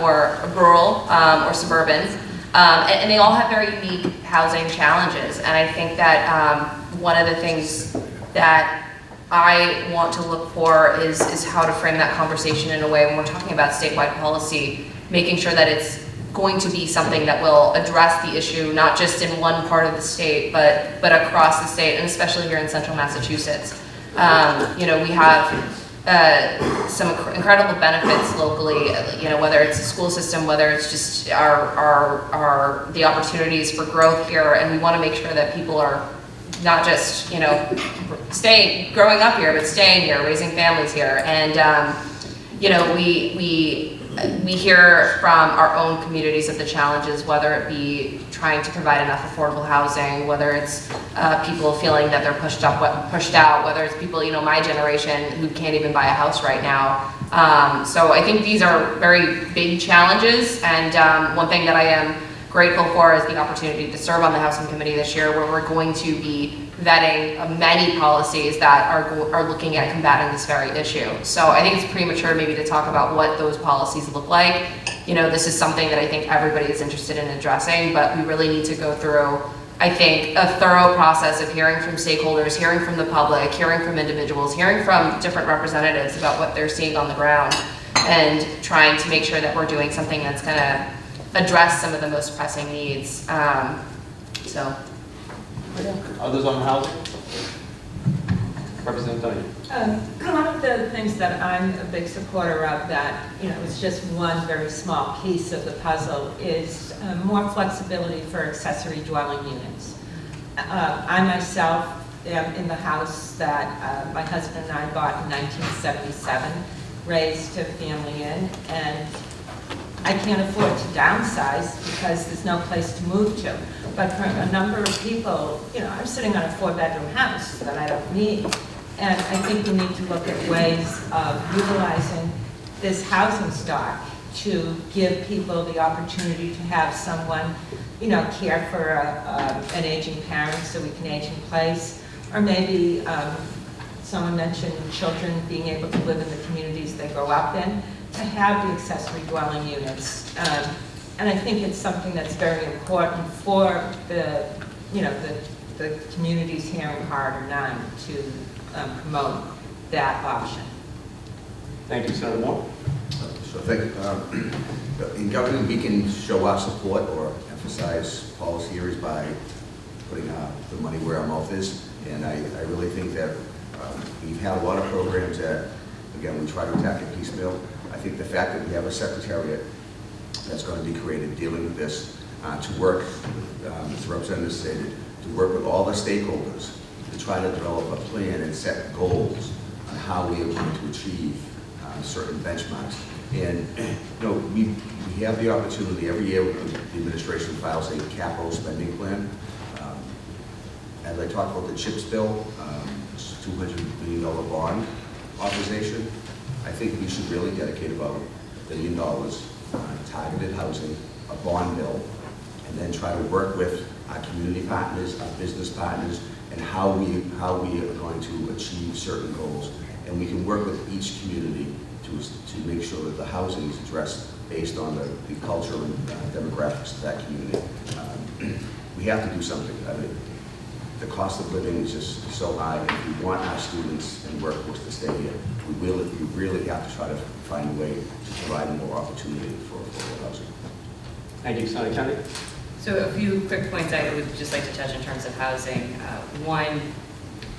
more rural or suburban, and they all have very unique housing challenges. And I think that one of the things that I want to look for is how to frame that conversation in a way when we're talking about statewide policy, making sure that it's going to be something that will address the issue, not just in one part of the state, but across the state, and especially here in central Massachusetts. We have some incredible benefits locally, whether it's the school system, whether it's just the opportunities for growth here, and we want to make sure that people are not just, growing up here, but staying here, raising families here. And, we hear from our own communities of the challenges, whether it be trying to provide enough affordable housing, whether it's people feeling that they're pushed out, whether it's people, my generation who can't even buy a house right now. So I think these are very big challenges, and one thing that I am grateful for is the opportunity to serve on the Housing Committee this year, where we're going to be vetting many policies that are looking at combating this very issue. So I think it's premature maybe to talk about what those policies look like. You know, this is something that I think everybody is interested in addressing, but we really need to go through, I think, a thorough process of hearing from stakeholders, hearing from the public, hearing from individuals, hearing from different representatives about what they're seeing on the ground, and trying to make sure that we're doing something that's going to address some of the most pressing needs. Others on housing? Representative Dunn. One of the things that I'm a big supporter of that, is just one very small piece of the puzzle is more flexibility for accessory dwelling units. I myself am in the house that my husband and I bought in 1977, raised a family in, and I can't afford to downsize because there's no place to move to. But for a number of people, I'm sitting on a 4-bedroom house that I don't need. And I think we need to look at ways of utilizing this housing stock to give people the opportunity to have someone, care for an aging parent so we can age in place. Or maybe someone mentioned children being able to live in the communities they grow up in, to have the accessory dwelling units. And I think it's something that's very important for the communities here in Corridor 9 to promote that option. Thank you, Senator Moore. So I think in government, we can show our support or emphasize policy areas by putting the money where our mouth is. And I really think that we've had a lot of programs that, again, we try to attack it piecemeal. I think the fact that we have a secretariat that's going to be created dealing with this, to work, as the representative stated, to work with all the stakeholders to try to develop a plan and set goals on how we are going to achieve certain benchmarks. And we have the opportunity every year, the administration files a capital spending plan. As I talked about the CHIPS bill, it's a $200 billion bond authorization. I think we should really dedicate about $1 billion on targeted housing, a bond bill, and then try to work with our community partners, our business partners, and how we are going to achieve certain goals. And we can work with each community to make sure that the housing is addressed based on the culture and demographics of that community. We have to do something. I mean, the cost of living is just so high. If we want our students and workforce to stay here, we really have to try to find a way to provide more opportunity for affordable housing. Thank you, Senator Kennedy. So a few quick points I would just like to touch in terms of housing. One,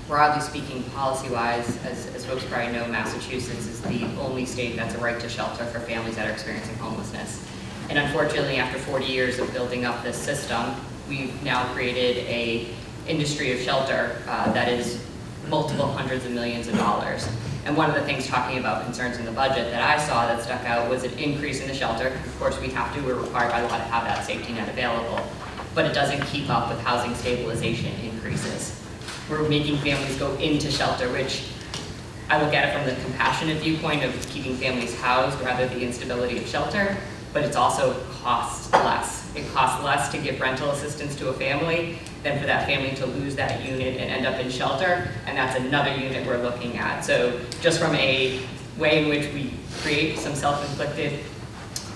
broadly speaking, policy-wise, as folks probably know, Massachusetts is the only state that's a right to shelter for families that are experiencing homelessness. And unfortunately, after 40 years of building up this system, we've now created a industry of shelter that is multiple hundreds of millions of dollars. And one of the things talking about concerns in the budget that I saw that stuck out was an increase in the shelter. Of course, we're required by law to have that safety net available, but it doesn't keep up with housing stabilization increases. We're making families go into shelter, which I look at it from the compassionate viewpoint of keeping families housed rather than the instability of shelter, but it's also costs less. It costs less to give rental assistance to a family than for that family to lose that unit and end up in shelter, and that's another unit we're looking at. So just from a way in which we create some self-inflicted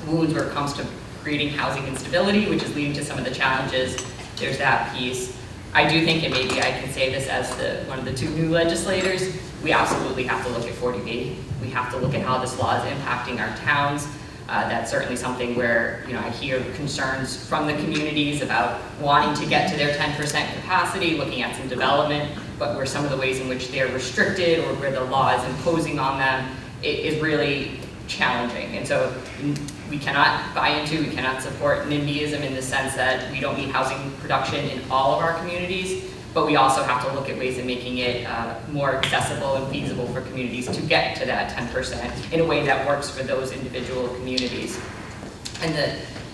wounds where it comes to creating housing instability, which is leading to some of the challenges, there's that piece. I do think, and maybe I can say this as one of the two new legislators, we absolutely have to look at 40B. We have to look at how this law is impacting our towns. That's certainly something where I hear concerns from the communities about wanting to get to their 10% capacity, looking at some development, but where some of the ways in which they're restricted or where the law is imposing on them, it is really challenging. And so we cannot buy into, we cannot support NIMBYism in the sense that we don't need housing production in all of our communities, but we also have to look at ways of making it more accessible and feasible for communities to get to that 10% in a way that works for those individual communities. And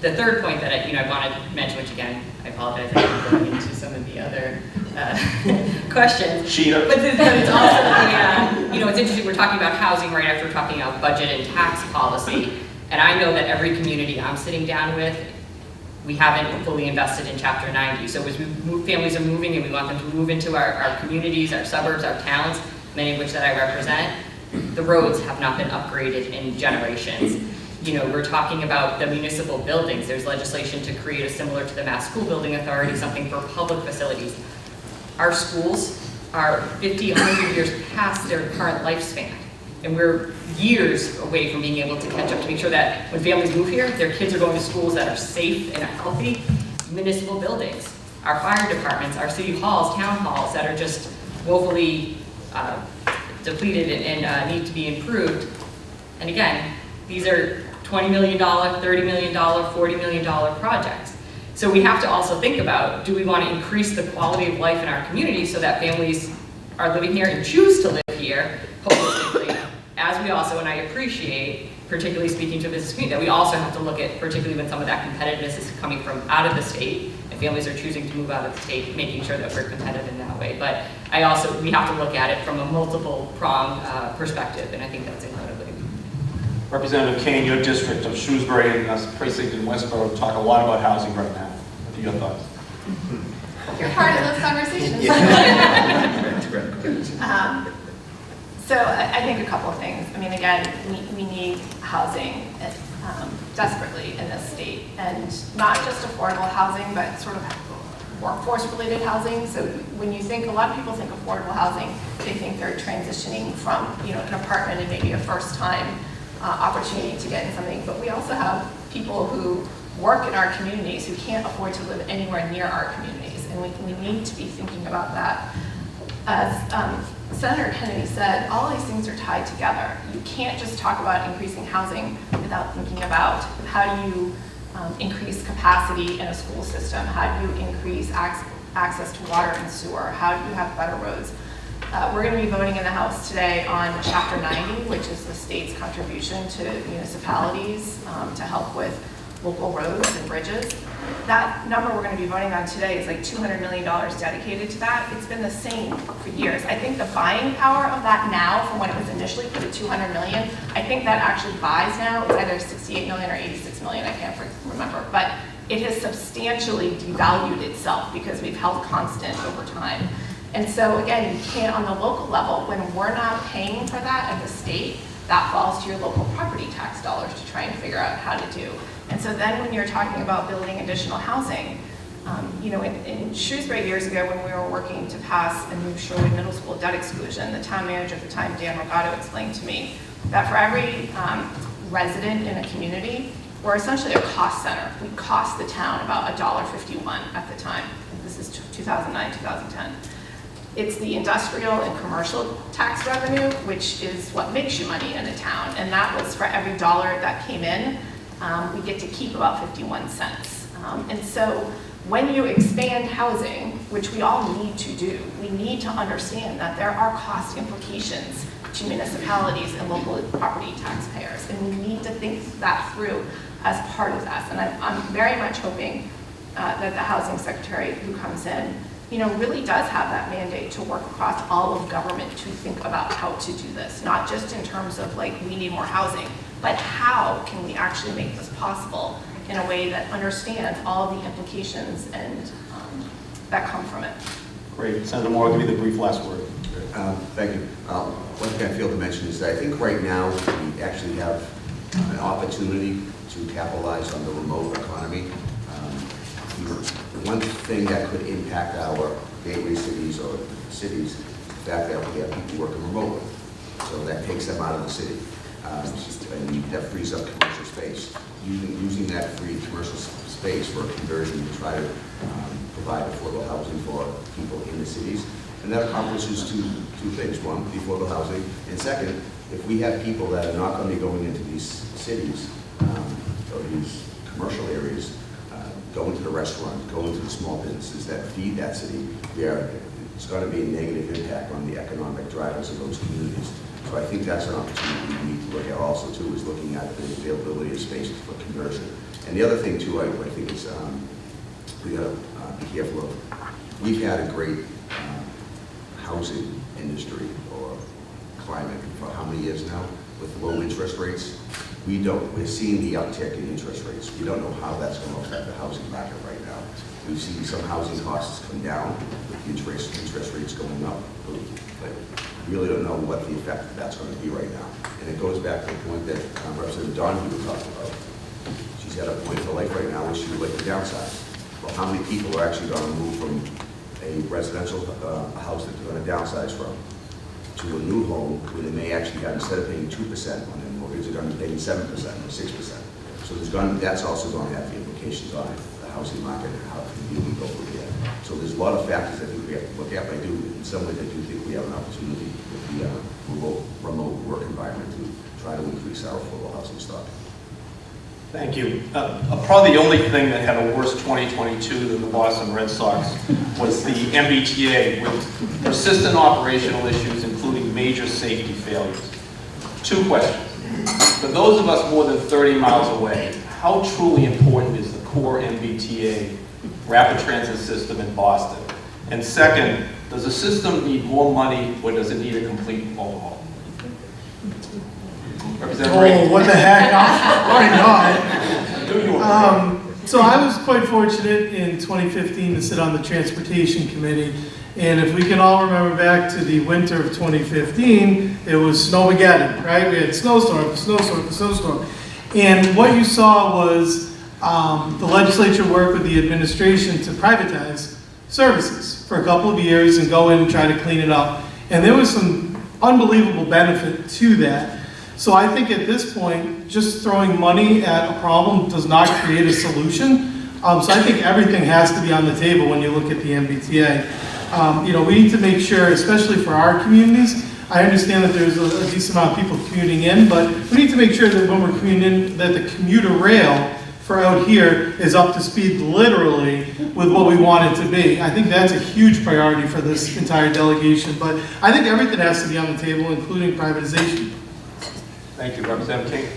the third point that I wanted to mention, which again, I apologize, I'm going into some of the other questions. Sheeta. But it's also, it's interesting, we're talking about housing right after we're talking about budget and tax policy. And I know that every community I'm sitting down with, we haven't fully invested in Chapter 90. So as families are moving and we want them to move into our communities, our suburbs, our towns, many of which that I represent, the roads have not been upgraded in generations. We're talking about the municipal buildings. There's legislation to create a similar to the Mass School Building Authority, something for public facilities. Our schools are 50, 100 years past their current lifespan. And we're years away from being able to catch up to make sure that when families move here, their kids are going to schools that are safe and are healthy. Municipal buildings, our fire departments, our city halls, town halls that are just woefully depleted and need to be improved. And again, these are $20 million, $30 million, $40 million projects. So we have to also think about, do we want to increase the quality of life in our community so that families are living here and choose to live here holistically, as we also, and I appreciate, particularly speaking to a business community, that we also have to look at, particularly when some of that competitiveness is coming from out of the state, and families are choosing to move out of the state, making sure that we're competitive in that way. But we have to look at it from a multiple prong perspective, and I think that's incredibly important. Representative Kane, your district of Shrewsbury and precinct in Westboro talk a lot about housing right now. What are your thoughts? You're part of those conversations. So I think a couple of things. I mean, again, we need housing desperately in this state, and not just affordable housing, but sort of workforce-related housing. So when you think, a lot of people think affordable housing, they think they're transitioning from an apartment and maybe a first-time opportunity to get in something. But we also have people who work in our communities who can't afford to live anywhere near our communities, and we need to be thinking about that. As Senator Kennedy said, all these things are tied together. You can't just talk about increasing housing without thinking about how do you increase capacity in a school system, how do you increase access to water and sewer, how do you have better roads. We're going to be voting in the House today on Chapter 90, which is the state's contribution to municipalities to help with local roads and bridges. That number we're going to be voting on today is like $200 million dedicated to that. It's been the same for years. I think the buying power of that now, from when it was initially put at $200 million, I think that actually buys now. It's either $68 million or $86 million, I can't remember. But it has substantially devalued itself because we've held constant over time. And so again, you can't, on the local level, when we're not paying for that at the state, that falls to your local property tax dollars to try and figure out how to do. And so then when you're talking about building additional housing, in Shrewsbury years ago when we were working to pass a new Sherwood Middle School debt exclusion, the town manager at the time, Dan Rogato, explained to me that for every resident in a community, we're essentially a cost center. We cost the town about $1.51 at the time. This is 2009, 2010. It's the industrial and commercial tax revenue, which is what makes you money in a town. And that was for every dollar that came in, we get to keep about 51 cents. And so when you expand housing, which we all need to do, we need to understand that there are cost implications to municipalities and local property taxpayers. And we need to think that through as part of this. And I'm very much hoping that the housing secretary who comes in really does have that mandate to work across all of government to think about how to do this, not just in terms of like, we need more housing, but how can we actually make this possible in a way that understands all of the implications and that come from it. Great. Senator Moore, I'll give you the brief last word. Thank you. One thing I feel to mention is that I think right now we actually have an opportunity to capitalize on the remote economy. One thing that could impact our gateway cities or cities is the fact that we have people working remotely. So that takes them out of the city. And that frees up commercial space. Using that free commercial space for conversion to try to provide affordable housing for people in the cities. And that accomplishes two things. One, the affordable housing. And second, if we have people that are not going to be going into these cities or these commercial areas, going to the restaurants, going to the small businesses that feed that city, it's going to be a negative impact on the economic drivers of those communities. So I think that's an opportunity we need to look at also too, is looking at the availability of spaces for conversion. And the other thing too, I think is we got to be careful of. We've had a great housing industry or climate for how many years now with low interest rates. We're seeing the uptick in interest rates. We don't know how that's going to affect the housing market right now. We've seen some housing costs come down with the interest rates going up, but we really don't know what the effect that's going to be right now. And it goes back to the point that Representative Donahue was talking about. She's at a point in her life right now where she would like to downsize. Well, how many people are actually going to move from a residential house that they're going to downsize from to a new home where they may actually have, instead of paying 2% on their mortgage, they're going to be paying 7% or 6%. So that's also going to have implications on the housing market and how we go over there. So there's a lot of factors I think we have to look at. But in some ways, I do think we have an opportunity with the remote work environment to try to increase our affordable housing stock. Thank you. Probably the only thing that had a worse 2022 than the Boston Red Sox was the MBTA with persistent operational issues, including major safety failures. 2 questions. For those of us more than 30 miles away, how truly important is the core MBTA rapid transit system in Boston? And second, does the system need more money or does it need a complete overhaul? Oh, what the heck? Why not? So I was quite fortunate in 2015 to sit on the Transportation Committee. And if we can all remember back to the winter of 2015, it was Snowmageddon, right? We had snowstorm, snowstorm. And what you saw was the legislature work with the administration to privatize services for a couple of years and go in and try to clean it up. And there was some unbelievable benefit to that. So I think at this point, just throwing money at a problem does not create a solution. So I think everything has to be on the table when you look at the MBTA. We need to make sure, especially for our communities, I understand that there's a decent amount of people commuting in, but we need to make sure that when we're commuting in, that the commuter rail for out here is up to speed literally with what we want it to be. I think that's a huge priority for this entire delegation, but I think everything has to be on the table, including privatization. Thank you. Representative King.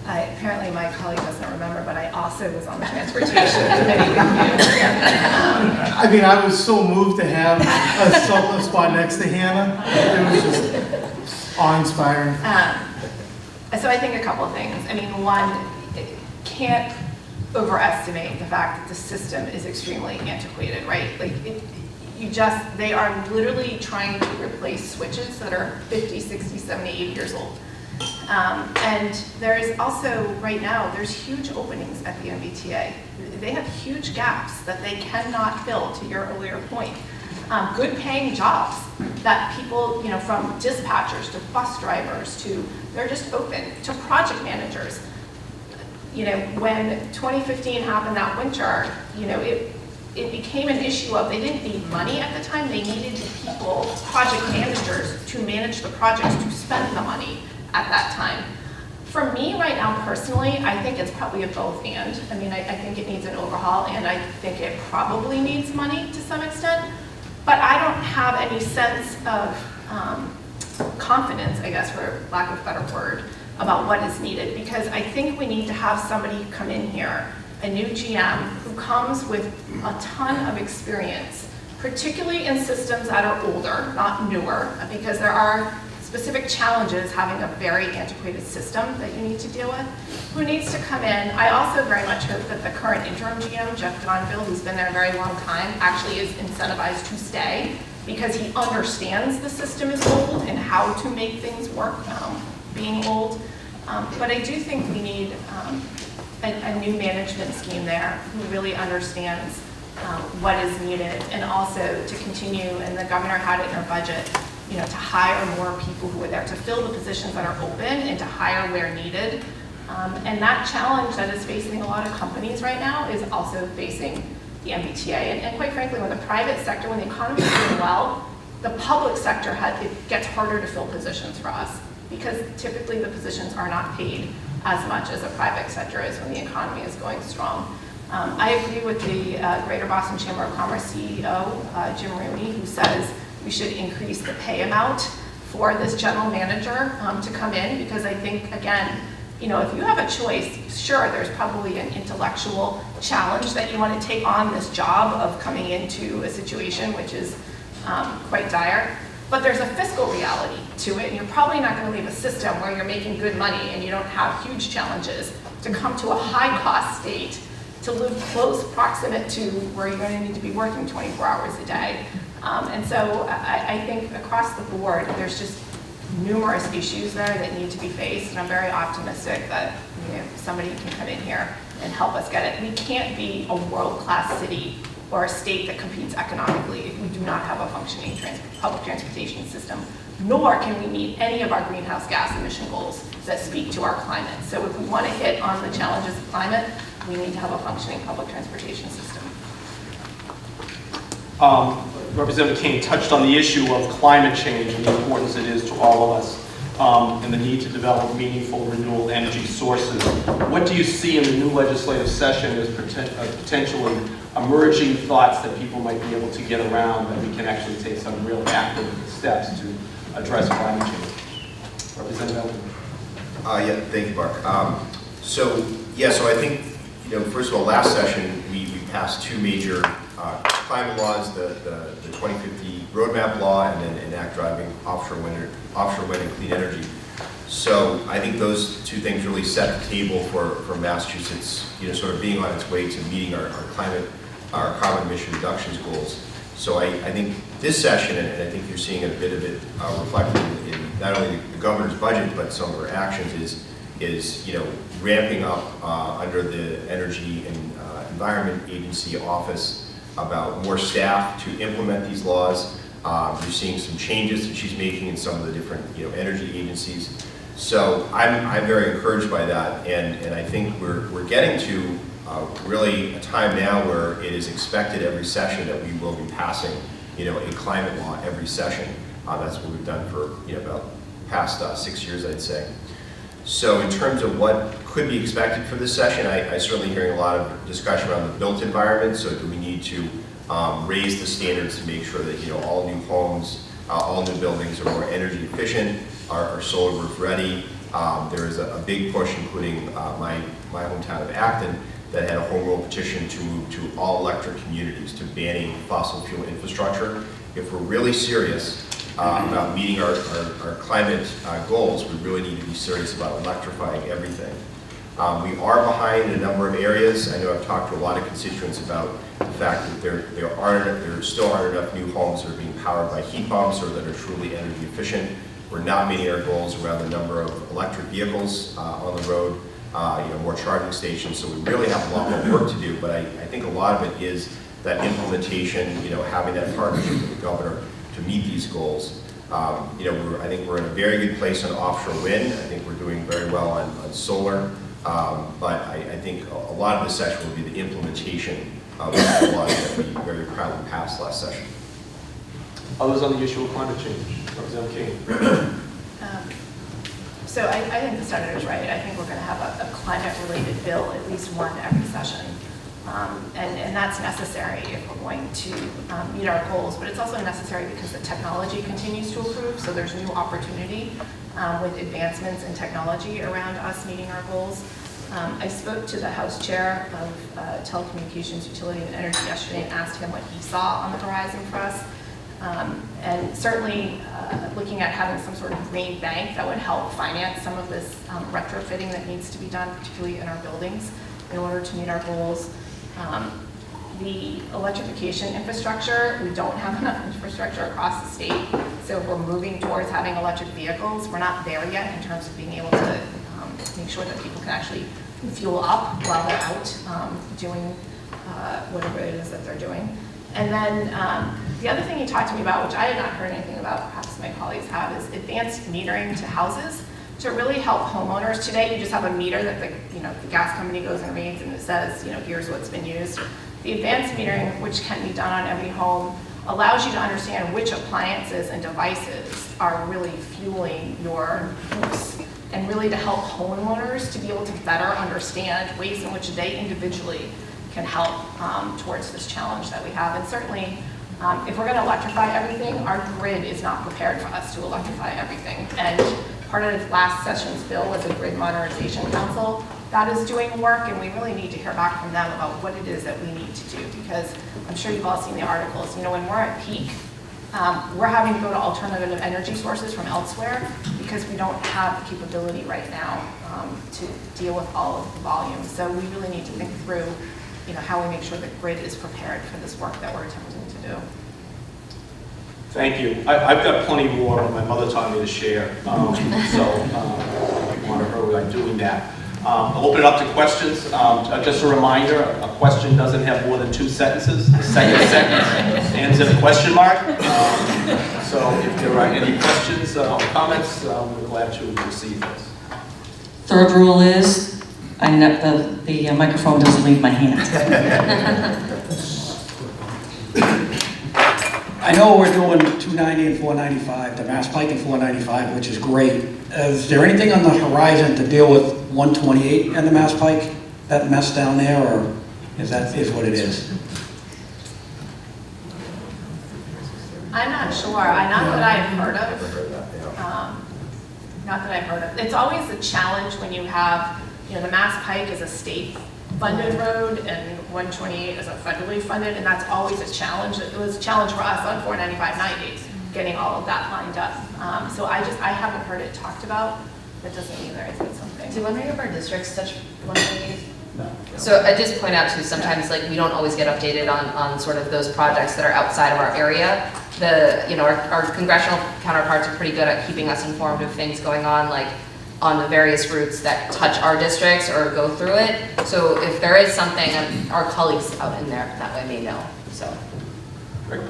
Apparently my colleague doesn't remember, but I also was on the Transportation Committee with you. I mean, I was so moved to have a spot next to Hannah. It was just awe-inspiring. So I think a couple of things. I mean, one, can't overestimate the fact that the system is extremely antiquated, right? Like, they are literally trying to replace switches that are 50, 60, 70, 80 years old. And there is also, right now, there's huge openings at the MBTA. They have huge gaps that they cannot fill, to your earlier point. Good paying jobs that people, from dispatchers to bus drivers to, they're just open, to project managers. When 2015 happened that winter, it became an issue of they didn't need money at the time, they needed people, project managers, to manage the projects, to spend the money at that time. For me right now personally, I think it's probably a both and. I mean, I think it needs an overhaul and I think it probably needs money to some extent, but I don't have any sense of confidence, I guess for lack of a better word, about what is needed, because I think we need to have somebody come in here, a new GM who comes with a ton of experience, particularly in systems that are older, not newer, because there are specific challenges having a very antiquated system that you need to deal with, who needs to come in. I also very much hope that the current interim GM, Jeff Donville, who's been there a very long time, actually is incentivized to stay because he understands the system is old and how to make things work, being old. But I do think we need a new management scheme there who really understands what is needed, and also to continue, and the governor had it in her budget, to hire more people who are there to fill the positions that are open and to hire where needed. And that challenge that is facing a lot of companies right now is also facing the MBTA. And quite frankly, when the private sector, when the economy is doing well, the public sector, it gets harder to fill positions for us because typically the positions are not paid as much as the private sector is when the economy is going strong. I agree with the Greater Boston Chamber of Commerce CEO, Jim Rooney, who says we should increase the pay amount for this general manager to come in, because I think, again, if you have a choice, sure, there's probably an intellectual challenge that you want to take on this job of coming into a situation which is quite dire, but there's a fiscal reality to it, and you're probably not going to leave a system where you're making good money and you don't have huge challenges to come to a high-cost state to live close proximate to where you're going to need to be working 24 hours a day. And so I think across the board, there's just numerous issues there that need to be faced, and I'm very optimistic that somebody can come in here and help us get it. We can't be a world-class city or a state that competes economically if we do not have a functioning public transportation system, nor can we meet any of our greenhouse gas emission goals that speak to our climate. So if we want to hit on the challenges of climate, we need to have a functioning public transportation system. Representative King touched on the issue of climate change and the importance it is to all of us, and the need to develop meaningful renewable energy sources. What do you see in the new legislative session as potentially emerging thoughts that people might be able to get around, that we can actually take some real active steps to address climate change? Representative Eldridge. Yeah, thank you, Mark. So I think, first of all, last session, we passed two major climate laws, the 2050 roadmap law, and then enact driving offshore wind and clean energy. So I think those two things really set the table for Massachusetts, sort of being on its way to meeting our carbon emission reductions goals. So I think this session, and I think you're seeing a bit of it reflected in not only the governor's budget, but some of our actions is ramping up under the Energy and Environment Agency office about more staff to implement these laws. You're seeing some changes that she's making in some of the different energy agencies. So I'm very encouraged by that, and I think we're getting to really a time now where it is expected every session that we will be passing a climate law every session. That's what we've done for about past 6 years, I'd say. So in terms of what could be expected for this session, I certainly hearing a lot of discussion around the built environment. So do we need to raise the standards to make sure that all new homes, all new buildings are more energy efficient, are solar roof ready? There is a big push, including my hometown of Acton, that had a home rule petition to move to all electric communities, to banning fossil fuel infrastructure. If we're really serious about meeting our climate goals, we really need to be serious about electrifying everything. We are behind in a number of areas. I know I've talked to a lot of constituents about the fact that there still aren't enough new homes that are being powered by heat pumps or that are truly energy efficient. We're not meeting our goals around the number of electric vehicles on the road, more charging stations. So we really have a lot more work to do, but I think a lot of it is that implementation, having that partnership with the governor to meet these goals. I think we're in a very good place on offshore wind. I think we're doing very well on solar. But I think a lot of the session will be the implementation of the laws that we very proudly passed last session. Others on the issue of climate change? Representative King. So I think the senator's right. I think we're going to have a climate-related bill, at least one every session. And that's necessary if we're going to meet our goals, but it's also necessary because the technology continues to improve, so there's new opportunity with advancements in technology around us meeting our goals. I spoke to the House Chair of Telecommunications, Utility, and Energy yesterday and asked him what he saw on the horizon for us. And certainly looking at having some sort of green bank that would help finance some of this retrofitting that needs to be done, particularly in our buildings, in order to meet our goals. The electrification infrastructure, we don't have enough infrastructure across the state, so we're moving towards having electric vehicles. We're not there yet in terms of being able to make sure that people can actually fuel up while they're out doing whatever it is that they're doing. And then the other thing you talked to me about, which I had not heard anything about, perhaps my colleagues have, is advanced metering to houses to really help homeowners. Today, you just have a meter that the gas company goes and reads, and it says, here's what's been used. The advanced metering, which can be done on every home, allows you to understand which appliances and devices are really fueling your use, and really to help homeowners to be able to better understand ways in which they individually can help towards this challenge that we have. And certainly, if we're going to electrify everything, our grid is not prepared for us to electrify everything. And part of last session's bill was a grid modernization council that is doing work, and we really need to hear back from them about what it is that we need to do, because I'm sure you've all seen the articles. When we're at peak, we're having to go to alternative energy sources from elsewhere because we don't have the capability right now to deal with all of the volume. So we really need to think through how we make sure that grid is prepared for this work that we're attempting to do. Thank you. I've got plenty more, but my mother taught me to share. I want to hurry on doing that. I'll open it up to questions. Just a reminder, a question doesn't have more than 2 sentences. The second sentence ends in a question mark. So if there are any questions or comments, we're glad to receive this. Third rule is, the microphone doesn't leave my hand. I know we're doing 290 and 495, the Mass Pike and 495, which is great. Is there anything on the horizon to deal with 128 and the Mass Pike? That mess down there, or is that what it is? I'm not sure. Not that I've heard of. Not that I've heard of. It's always a challenge when you have, the Mass Pike is a state-funded road and 128 is a federally funded, and that's always a challenge. It was a challenge for us on 495/90, getting all of that lined up. So I haven't heard it talked about. That doesn't mean there isn't something. Do any of our districts touch 128? No. So I just point out too, sometimes we don't always get updated on sort of those projects that are outside of our area. Our congressional counterparts are pretty good at keeping us informed of things going on, on the various routes that touch our districts or go through it. So if there is something, our colleagues out in there that way may know. So. Great.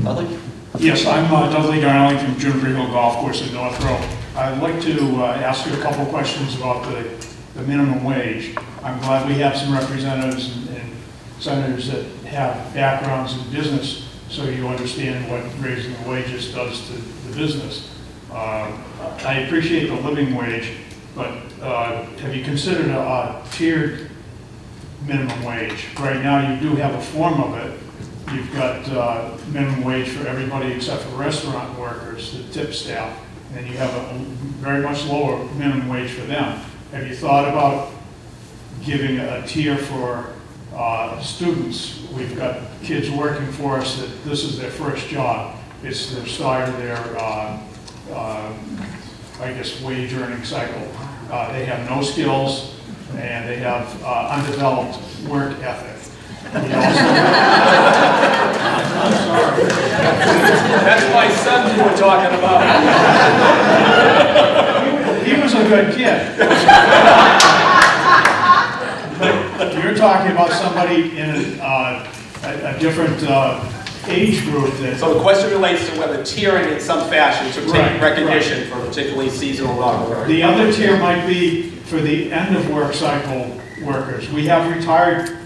Dudley? Yes, I'm Dudley Darling from Juniper Hill Golf Course in North Row. I'd like to ask you a couple of questions about the minimum wage. I'm glad we have some representatives and senators that have backgrounds in business, so you understand what raising the wages does to the business. I appreciate the living wage, but have you considered a tiered minimum wage? Right now you do have a form of it. You've got minimum wage for everybody except for restaurant workers, the tip staff, and you have a very much lower minimum wage for them. Have you thought about giving a tier for students? We've got kids working for us that this is their first job. It's the start of their wage earning cycle. They have no skills and they have undeveloped work ethic. I'm sorry. That's my son you were talking about. He was a good kid. But you're talking about somebody in a different age group that... So the question relates to whether tiering in some fashion to take recognition for particularly seasonal workers. The other tier might be for the end of work cycle workers. We have retired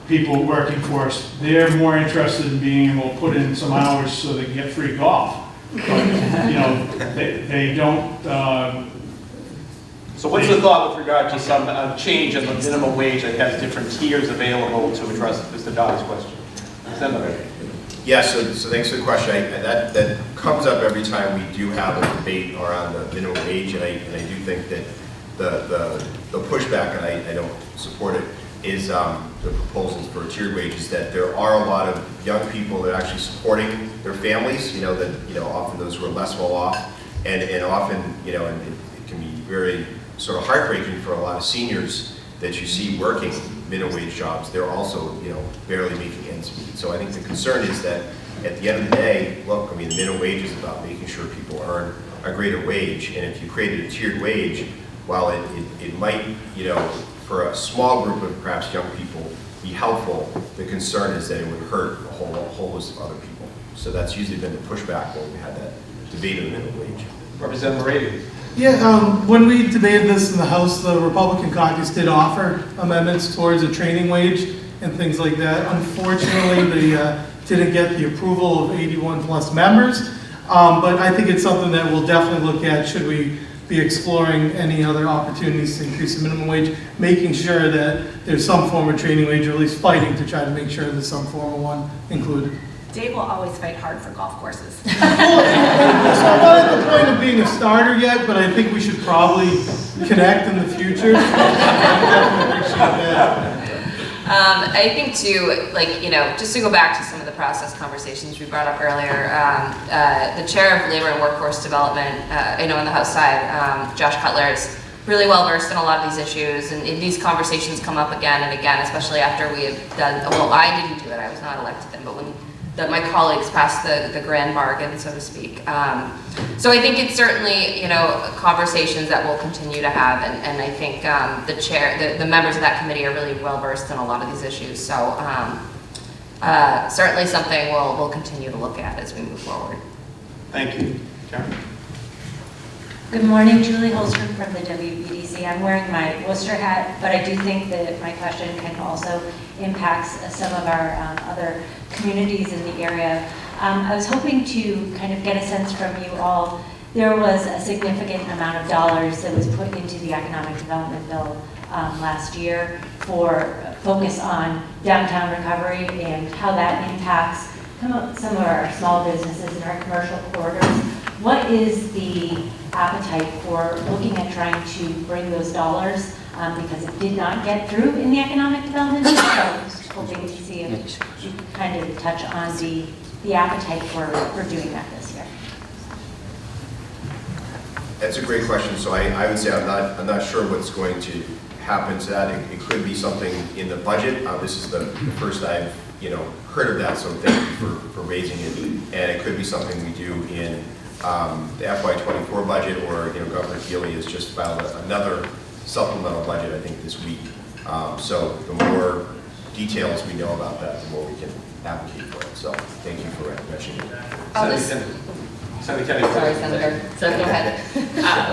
people working for us. They're more interested in being able to put in some hours so they can get free golf. But, they don't... So what's the thought with regard to some change in the minimum wage that has different tiers available to address Mr. Dodd's question? Senator. Yeah, so thanks for the question. That comes up every time we do have a debate around the minimum wage, and I do think that the pushback, and I don't support it, is the proposals for tiered wages, that there are a lot of young people that are actually supporting their families, often those who are less well off, and often, and it can be very sort of heartbreaking for a lot of seniors that you see working minimum wage jobs. They're also, barely making ends meet. So I think the concern is that at the end of the day, look, the minimum wage is about making sure people earn a greater wage, and if you created a tiered wage, while it might, for a small group of perhaps young people be helpful, the concern is that it would hurt a whole host of other people. So that's usually been the pushback when we had that debate of the minimum wage. Representative Moravia. Yeah, when we debated this in the House, the Republican caucus did offer amendments towards a training wage and things like that. Unfortunately, they didn't get the approval of 81 plus members, but I think it's something that we'll definitely look at should we be exploring any other opportunities to increase the minimum wage, making sure that there's some form of training wage, or at least fighting to try to make sure there's some form of one included. Dave will always fight hard for golf courses. So I'm not at the point of being a starter yet, but I think we should probably connect in the future. I definitely appreciate that. I think too, just to go back to some of the process conversations we brought up earlier, the chair of Labor and Workforce Development, I know on the House side, Josh Cutler, has really well versed in a lot of these issues, and these conversations come up again and again, especially after we have done, well, I didn't do it, I was not elected then, but when my colleagues passed the grand bargain, so to speak. So I think it's certainly, conversations that we'll continue to have, and I think the members of that committee are really well versed in a lot of these issues. So certainly something we'll continue to look at as we move forward. Thank you. Karen? Good morning, Julie Holstrom from the WBDC. I'm wearing my Worcester hat, but I do think that my question can also impact some of our other communities in the area. I was hoping to kind of get a sense from you all. There was a significant amount of dollars that was put into the economic development bill last year for focus on downtown recovery and how that impacts some of our small businesses and our commercial corridors. What is the appetite for looking at trying to bring those dollars, because it did not get through in the economic development, so I was hoping to see if you could kind of touch on the appetite for doing that this year. That's a great question. So I would say I'm not sure what's going to happen to that. It could be something in the budget. This is the first I've heard of that, so thank you for raising it. And it could be something we do in the FY24 budget, or Governor Healy has just filed another supplemental budget, I think, this week. So the more details we know about that, the more we can advocate for it. So thank you for mentioning it. Senator Kennedy. Sorry, Senator. So go ahead.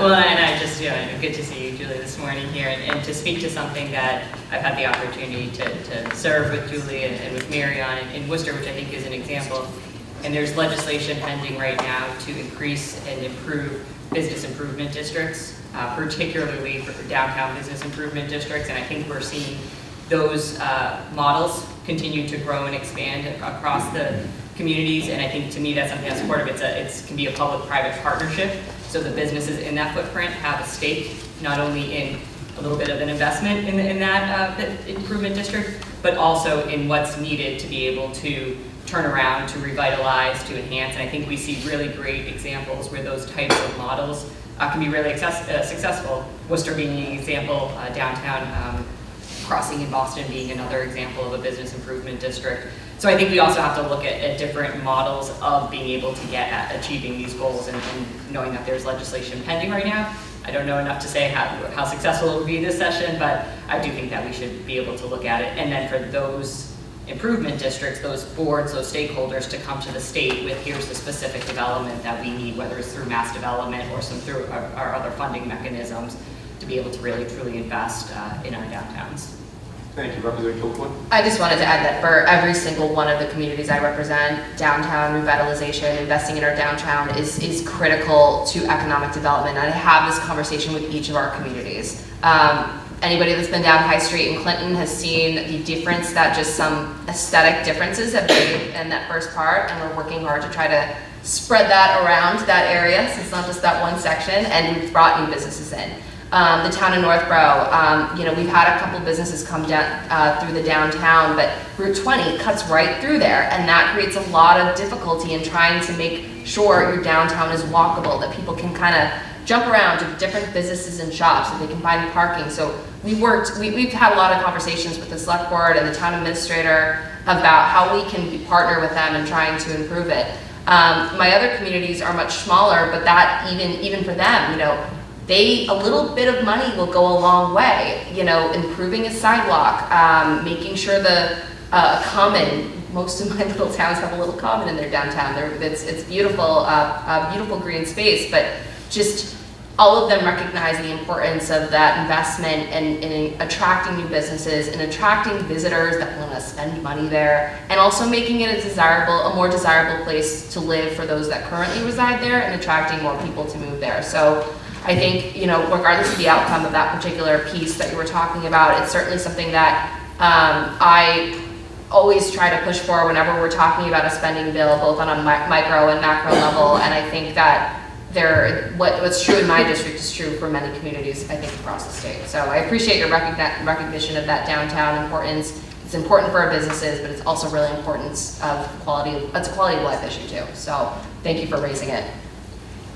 Well, and I just, good to see you, Julie, this morning here, and to speak to something that I've had the opportunity to serve with Julie and with Mary on in Worcester, which I think is an example. And there's legislation pending right now to increase and improve business improvement districts, particularly for downtown business improvement districts. And I think we're seeing those models continue to grow and expand across the communities. And I think, to me, that's something that's supportive. It can be a public-private partnership, so the businesses in that footprint have a stake, not only in a little bit of an investment in that improvement district, but also in what's needed to be able to turn around, to revitalize, to enhance. And I think we see really great examples where those types of models can be really successful. Worcester being an example, downtown Crossing in Boston being another example of a business improvement district. So I think we also have to look at different models of being able to get at achieving these goals, and knowing that there's legislation pending right now. I don't know enough to say how successful it will be this session, but I do think that we should be able to look at it. And then for those improvement districts, those boards, those stakeholders to come to the state with, here's the specific development that we need, whether it's through mass development or through our other funding mechanisms, to be able to really truly invest in our downtowns. Thank you. Representative Kilcoyne. I just wanted to add that for every single one of the communities I represent, downtown revitalization, investing in our downtown is critical to economic development. And I have this conversation with each of our communities. Anybody that's been down High Street in Clinton has seen the difference that just some aesthetic differences have made in that first part, and we're working hard to try to spread that around that area, so it's not just that one section, and we've brought new businesses in. The town of Northborough, we've had a couple businesses come down through the downtown, but Route 20 cuts right through there, and that creates a lot of difficulty in trying to make sure your downtown is walkable, that people can kind of jump around to different businesses and shops, that they can find parking. So we've had a lot of conversations with the select board and the town administrator about how we can partner with them in trying to improve it. My other communities are much smaller, but that even for them, a little bit of money will go a long way. Improving a sidewalk, making sure the common. Most of my little towns have a little common in their downtown. It's beautiful, beautiful green space, but just all of them recognize the importance of that investment in attracting new businesses and attracting visitors that want to spend money there, and also making it a more desirable place to live for those that currently reside there, and attracting more people to move there. So I think, regardless of the outcome of that particular piece that you were talking about, it's certainly something that I always try to push for whenever we're talking about a spending bill, both on a micro and macro level. And I think that what's true in my district is true for many communities, I think, across the state. So I appreciate your recognition of that downtown importance. It's important for our businesses, but it's also really important it's a quality of life issue too. So thank you for raising it.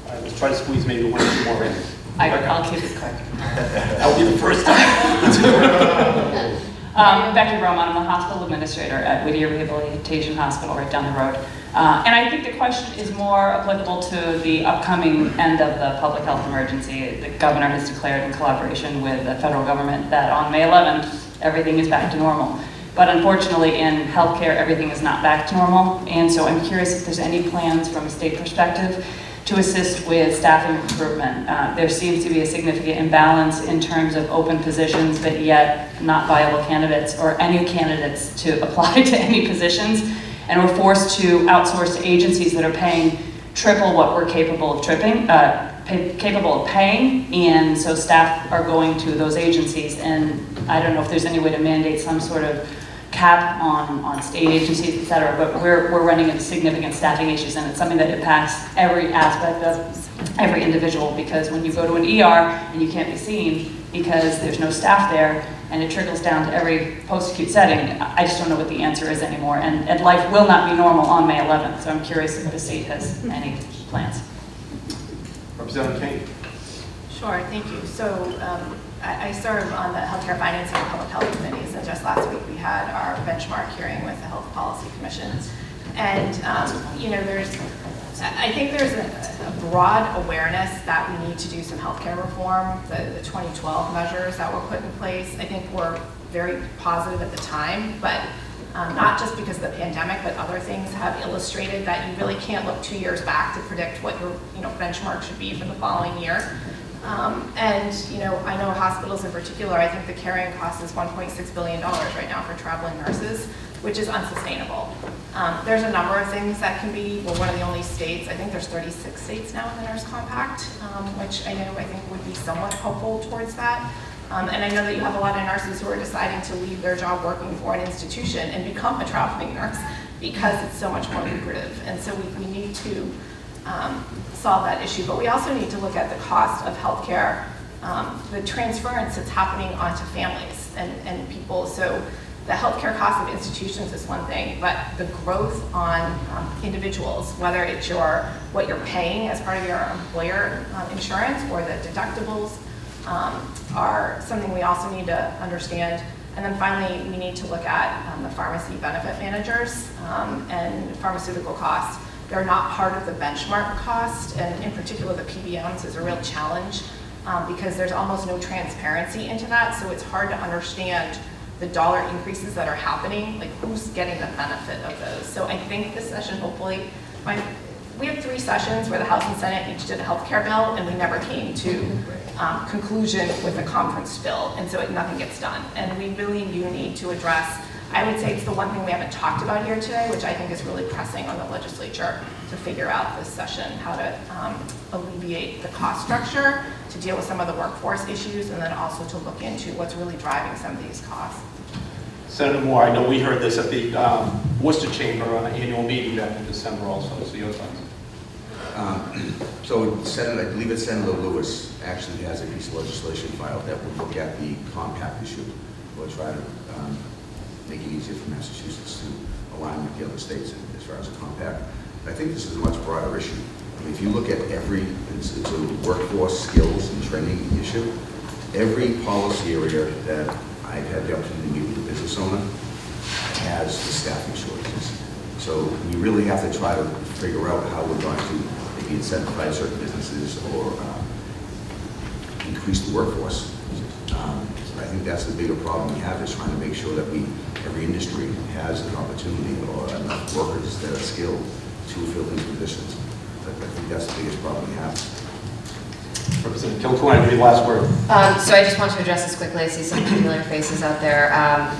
Let's try to squeeze maybe one or two more in. I'll keep it quick. That would be the first time. Becky Roman, I'm the hospital administrator at Whittier Rehabilitation Hospital right down the road. And I think the question is more applicable to the upcoming end of the public health emergency. The governor has declared in collaboration with the federal government that on May 11th, everything is back to normal. But unfortunately, in healthcare, everything is not back to normal. And so I'm curious if there's any plans from a state perspective to assist with staffing recruitment. There seems to be a significant imbalance in terms of open positions, but yet not viable candidates or any candidates to apply to any positions. And we're forced to outsource to agencies that are paying triple what we're capable of paying. And so staff are going to those agencies. And I don't know if there's any way to mandate some sort of cap on state agencies, et cetera, but we're running into significant staffing issues, and it's something that impacts every aspect of every individual, because when you go to an ER and you can't be seen because there's no staff there, and it trickles down to every post-acute setting, I just don't know what the answer is anymore, and life will not be normal on May 11th, so I'm curious if the state has any plans. Representative Kane. Sure, thank you. So I serve on the Healthcare Finance and Public Health Committees, and just last week we had our benchmark hearing with the Health Policy Commission. And I think there's a broad awareness that we need to do some healthcare reform. The 2012 measures that were put in place, I think were very positive at the time, but not just because of the pandemic, but other things have illustrated that you really can't look 2 years back to predict what your benchmark should be for the following year. I know hospitals in particular, I think the carrying cost is $1.6 billion right now for traveling nurses, which is unsustainable. There's a number of things that can be, we're one of the only states, I think there's 36 states now in the Nurse Compact, which I think would be somewhat helpful towards that. And I know that you have a lot of nurses who are deciding to leave their job working for an institution and become a traveling nurse because it's so much more lucrative. And so we need to solve that issue, but we also need to look at the cost of healthcare, the transference that's happening onto families and people. So the healthcare cost of institutions is one thing, but the growth on individuals, whether it's what you're paying as part of your employer insurance or the deductibles, are something we also need to understand. And then finally, we need to look at the pharmacy benefit managers and pharmaceutical costs. They're not part of the benchmark cost, and in particular the PBMs is a real challenge because there's almost no transparency into that, so it's hard to understand the dollar increases that are happening, like who's getting the benefit of those. So I think this session, hopefully, we have 3 sessions where the House and Senate each did a healthcare bill, and we never came to conclusion with a conference bill, and so nothing gets done. And we really do need to address, I would say it's the one thing we haven't talked about here today, which I think is really pressing on the legislature to figure out this session, how to alleviate the cost structure, to deal with some of the workforce issues, and then also to look into what's really driving some of these costs. Senator Moore, I know we heard this at the Worcester Chamber annual meeting back in December also, so your thoughts. So I believe it's Senator Lewis actually has a piece of legislation filed that will look at the compact issue. We'll try to make it easier for Massachusetts to align with the other states as far as a compact. I think this is a much broader issue. I mean, if you look at it's a workforce skills and training issue, every policy area that I've had the opportunity to meet with the business owner has the staffing shortages. So we really have to try to figure out how we're going to maybe incentivize certain businesses or increase the workforce. I think that's the bigger problem we have, is trying to make sure that every industry has an opportunity or enough workers that are skilled to fill these positions. But I think that's the biggest problem we have. Representative Kilcoyne, your last word. So I just want to address this quickly. I see some familiar faces out there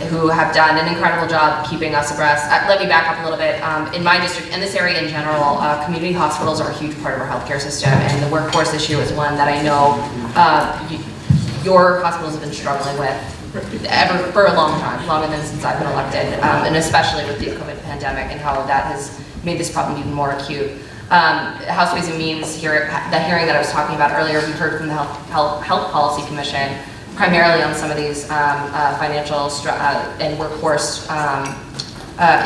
who have done an incredible job keeping us abreast. Let me back up a little bit. In my district, in this area in general, community hospitals are a huge part of our healthcare system, and the workforce issue is one that I know your hospitals have been struggling with for a long time, longer than since I've been elected, and especially with the COVID pandemic and how that has made this problem even more acute. House Ways and Means, the hearing that I was talking about earlier, we heard from the Health Policy Commission, primarily on some of these financial and workforce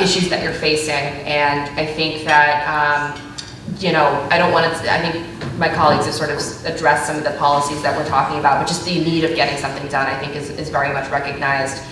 issues that you're facing. And I think that, I don't want to, my colleagues have sort of addressed some of the policies that we're talking about, but just the need of getting something done, I think, is very much recognized.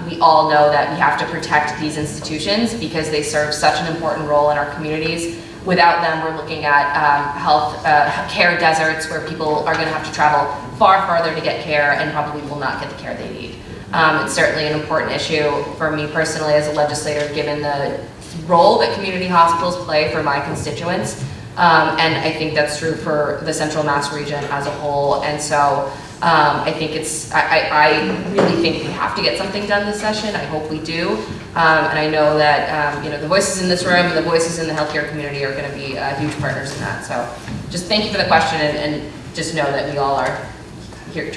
We all know that we have to protect these institutions because they serve such an important role in our communities. Without them, we're looking at care deserts where people are going to have to travel far farther to get care and probably will not get the care they need. It's certainly an important issue for me personally as a legislator, given the role that community hospitals play for my constituents. And I think that's true for the Central Mass region as a whole. And so I think I really think we have to get something done this session. I hope we do. And I know that the voices in this room and the voices in the healthcare community are going to be huge partners in that. So just thank you for the question, and just know that we all are here,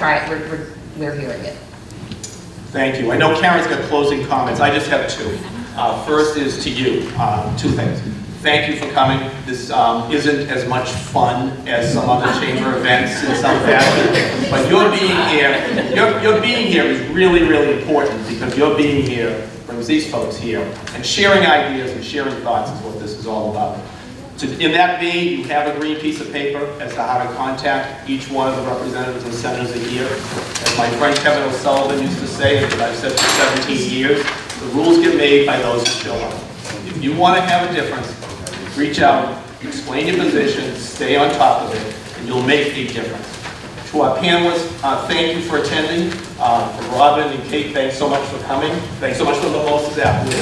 we're hearing it. Thank you. I know Karen's got closing comments. I just have two. First is to you, two things. Thank you for coming. This isn't as much fun as some other chamber events in some fashion, but your being here is really, really important, because your being here brings these folks here, and sharing ideas and sharing thoughts is what this is all about. In that vein, you have a green piece of paper as to how to contact each one of the representatives and senators a year. As my friend Kevin O'Sullivan used to say, and I've said for 17 years, the rules get made by those who show up. If you want to have a difference, reach out, explain your position, stay on top of it, and you'll make a difference. To our panelists, thank you for attending. For Robin and Kate, thanks so much for coming. Thanks so much for the mimosas afterwards.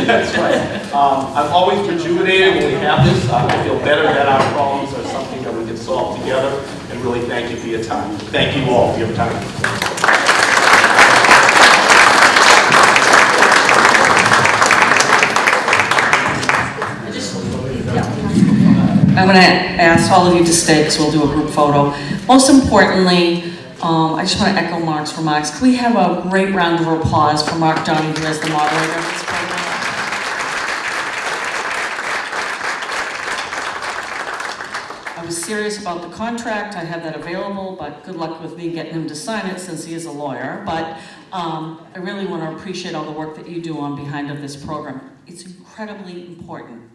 That's right. I'm always rejuvenated when we have this. I feel better that our problems are something that we can solve together, and really thank you for your time. Thank you all for your time. I'm going to ask all of you to stay because we'll do a group photo. Most importantly, I just want to echo Mark's remarks. Can we have a great round of applause for Mark Donahue as the moderator of this program? I was serious about the contract. I have that available, but good luck with me getting him to sign it since he is a lawyer. But I really want to appreciate all the work that you do on behalf of this program. It's incredibly important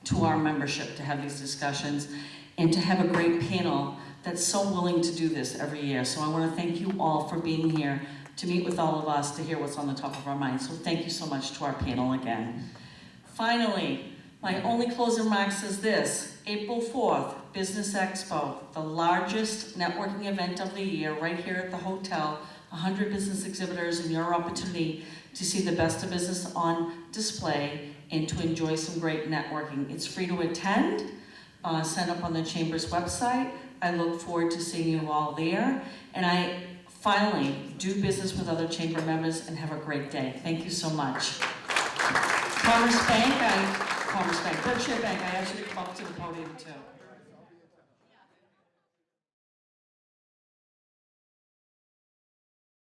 to our membership to have these discussions and to have a great panel that's so willing to do this every year. So I want to thank you all for being here to meet with all of us, to hear what's on the top of our minds. So thank you so much to our panel again. Finally, my only closing remarks is this: April 4th, Business Expo, the largest networking event of the year, right here at the hotel, 100 business exhibitors, and your opportunity to see the best of business on display and to enjoy some great networking. It's free to attend. Sign up on the Chamber's website. I look forward to seeing you all there. And I finally do business with other Chamber members, and have a great day. Thank you so much. Berkshire Bank, I asked you to come up to the podium too.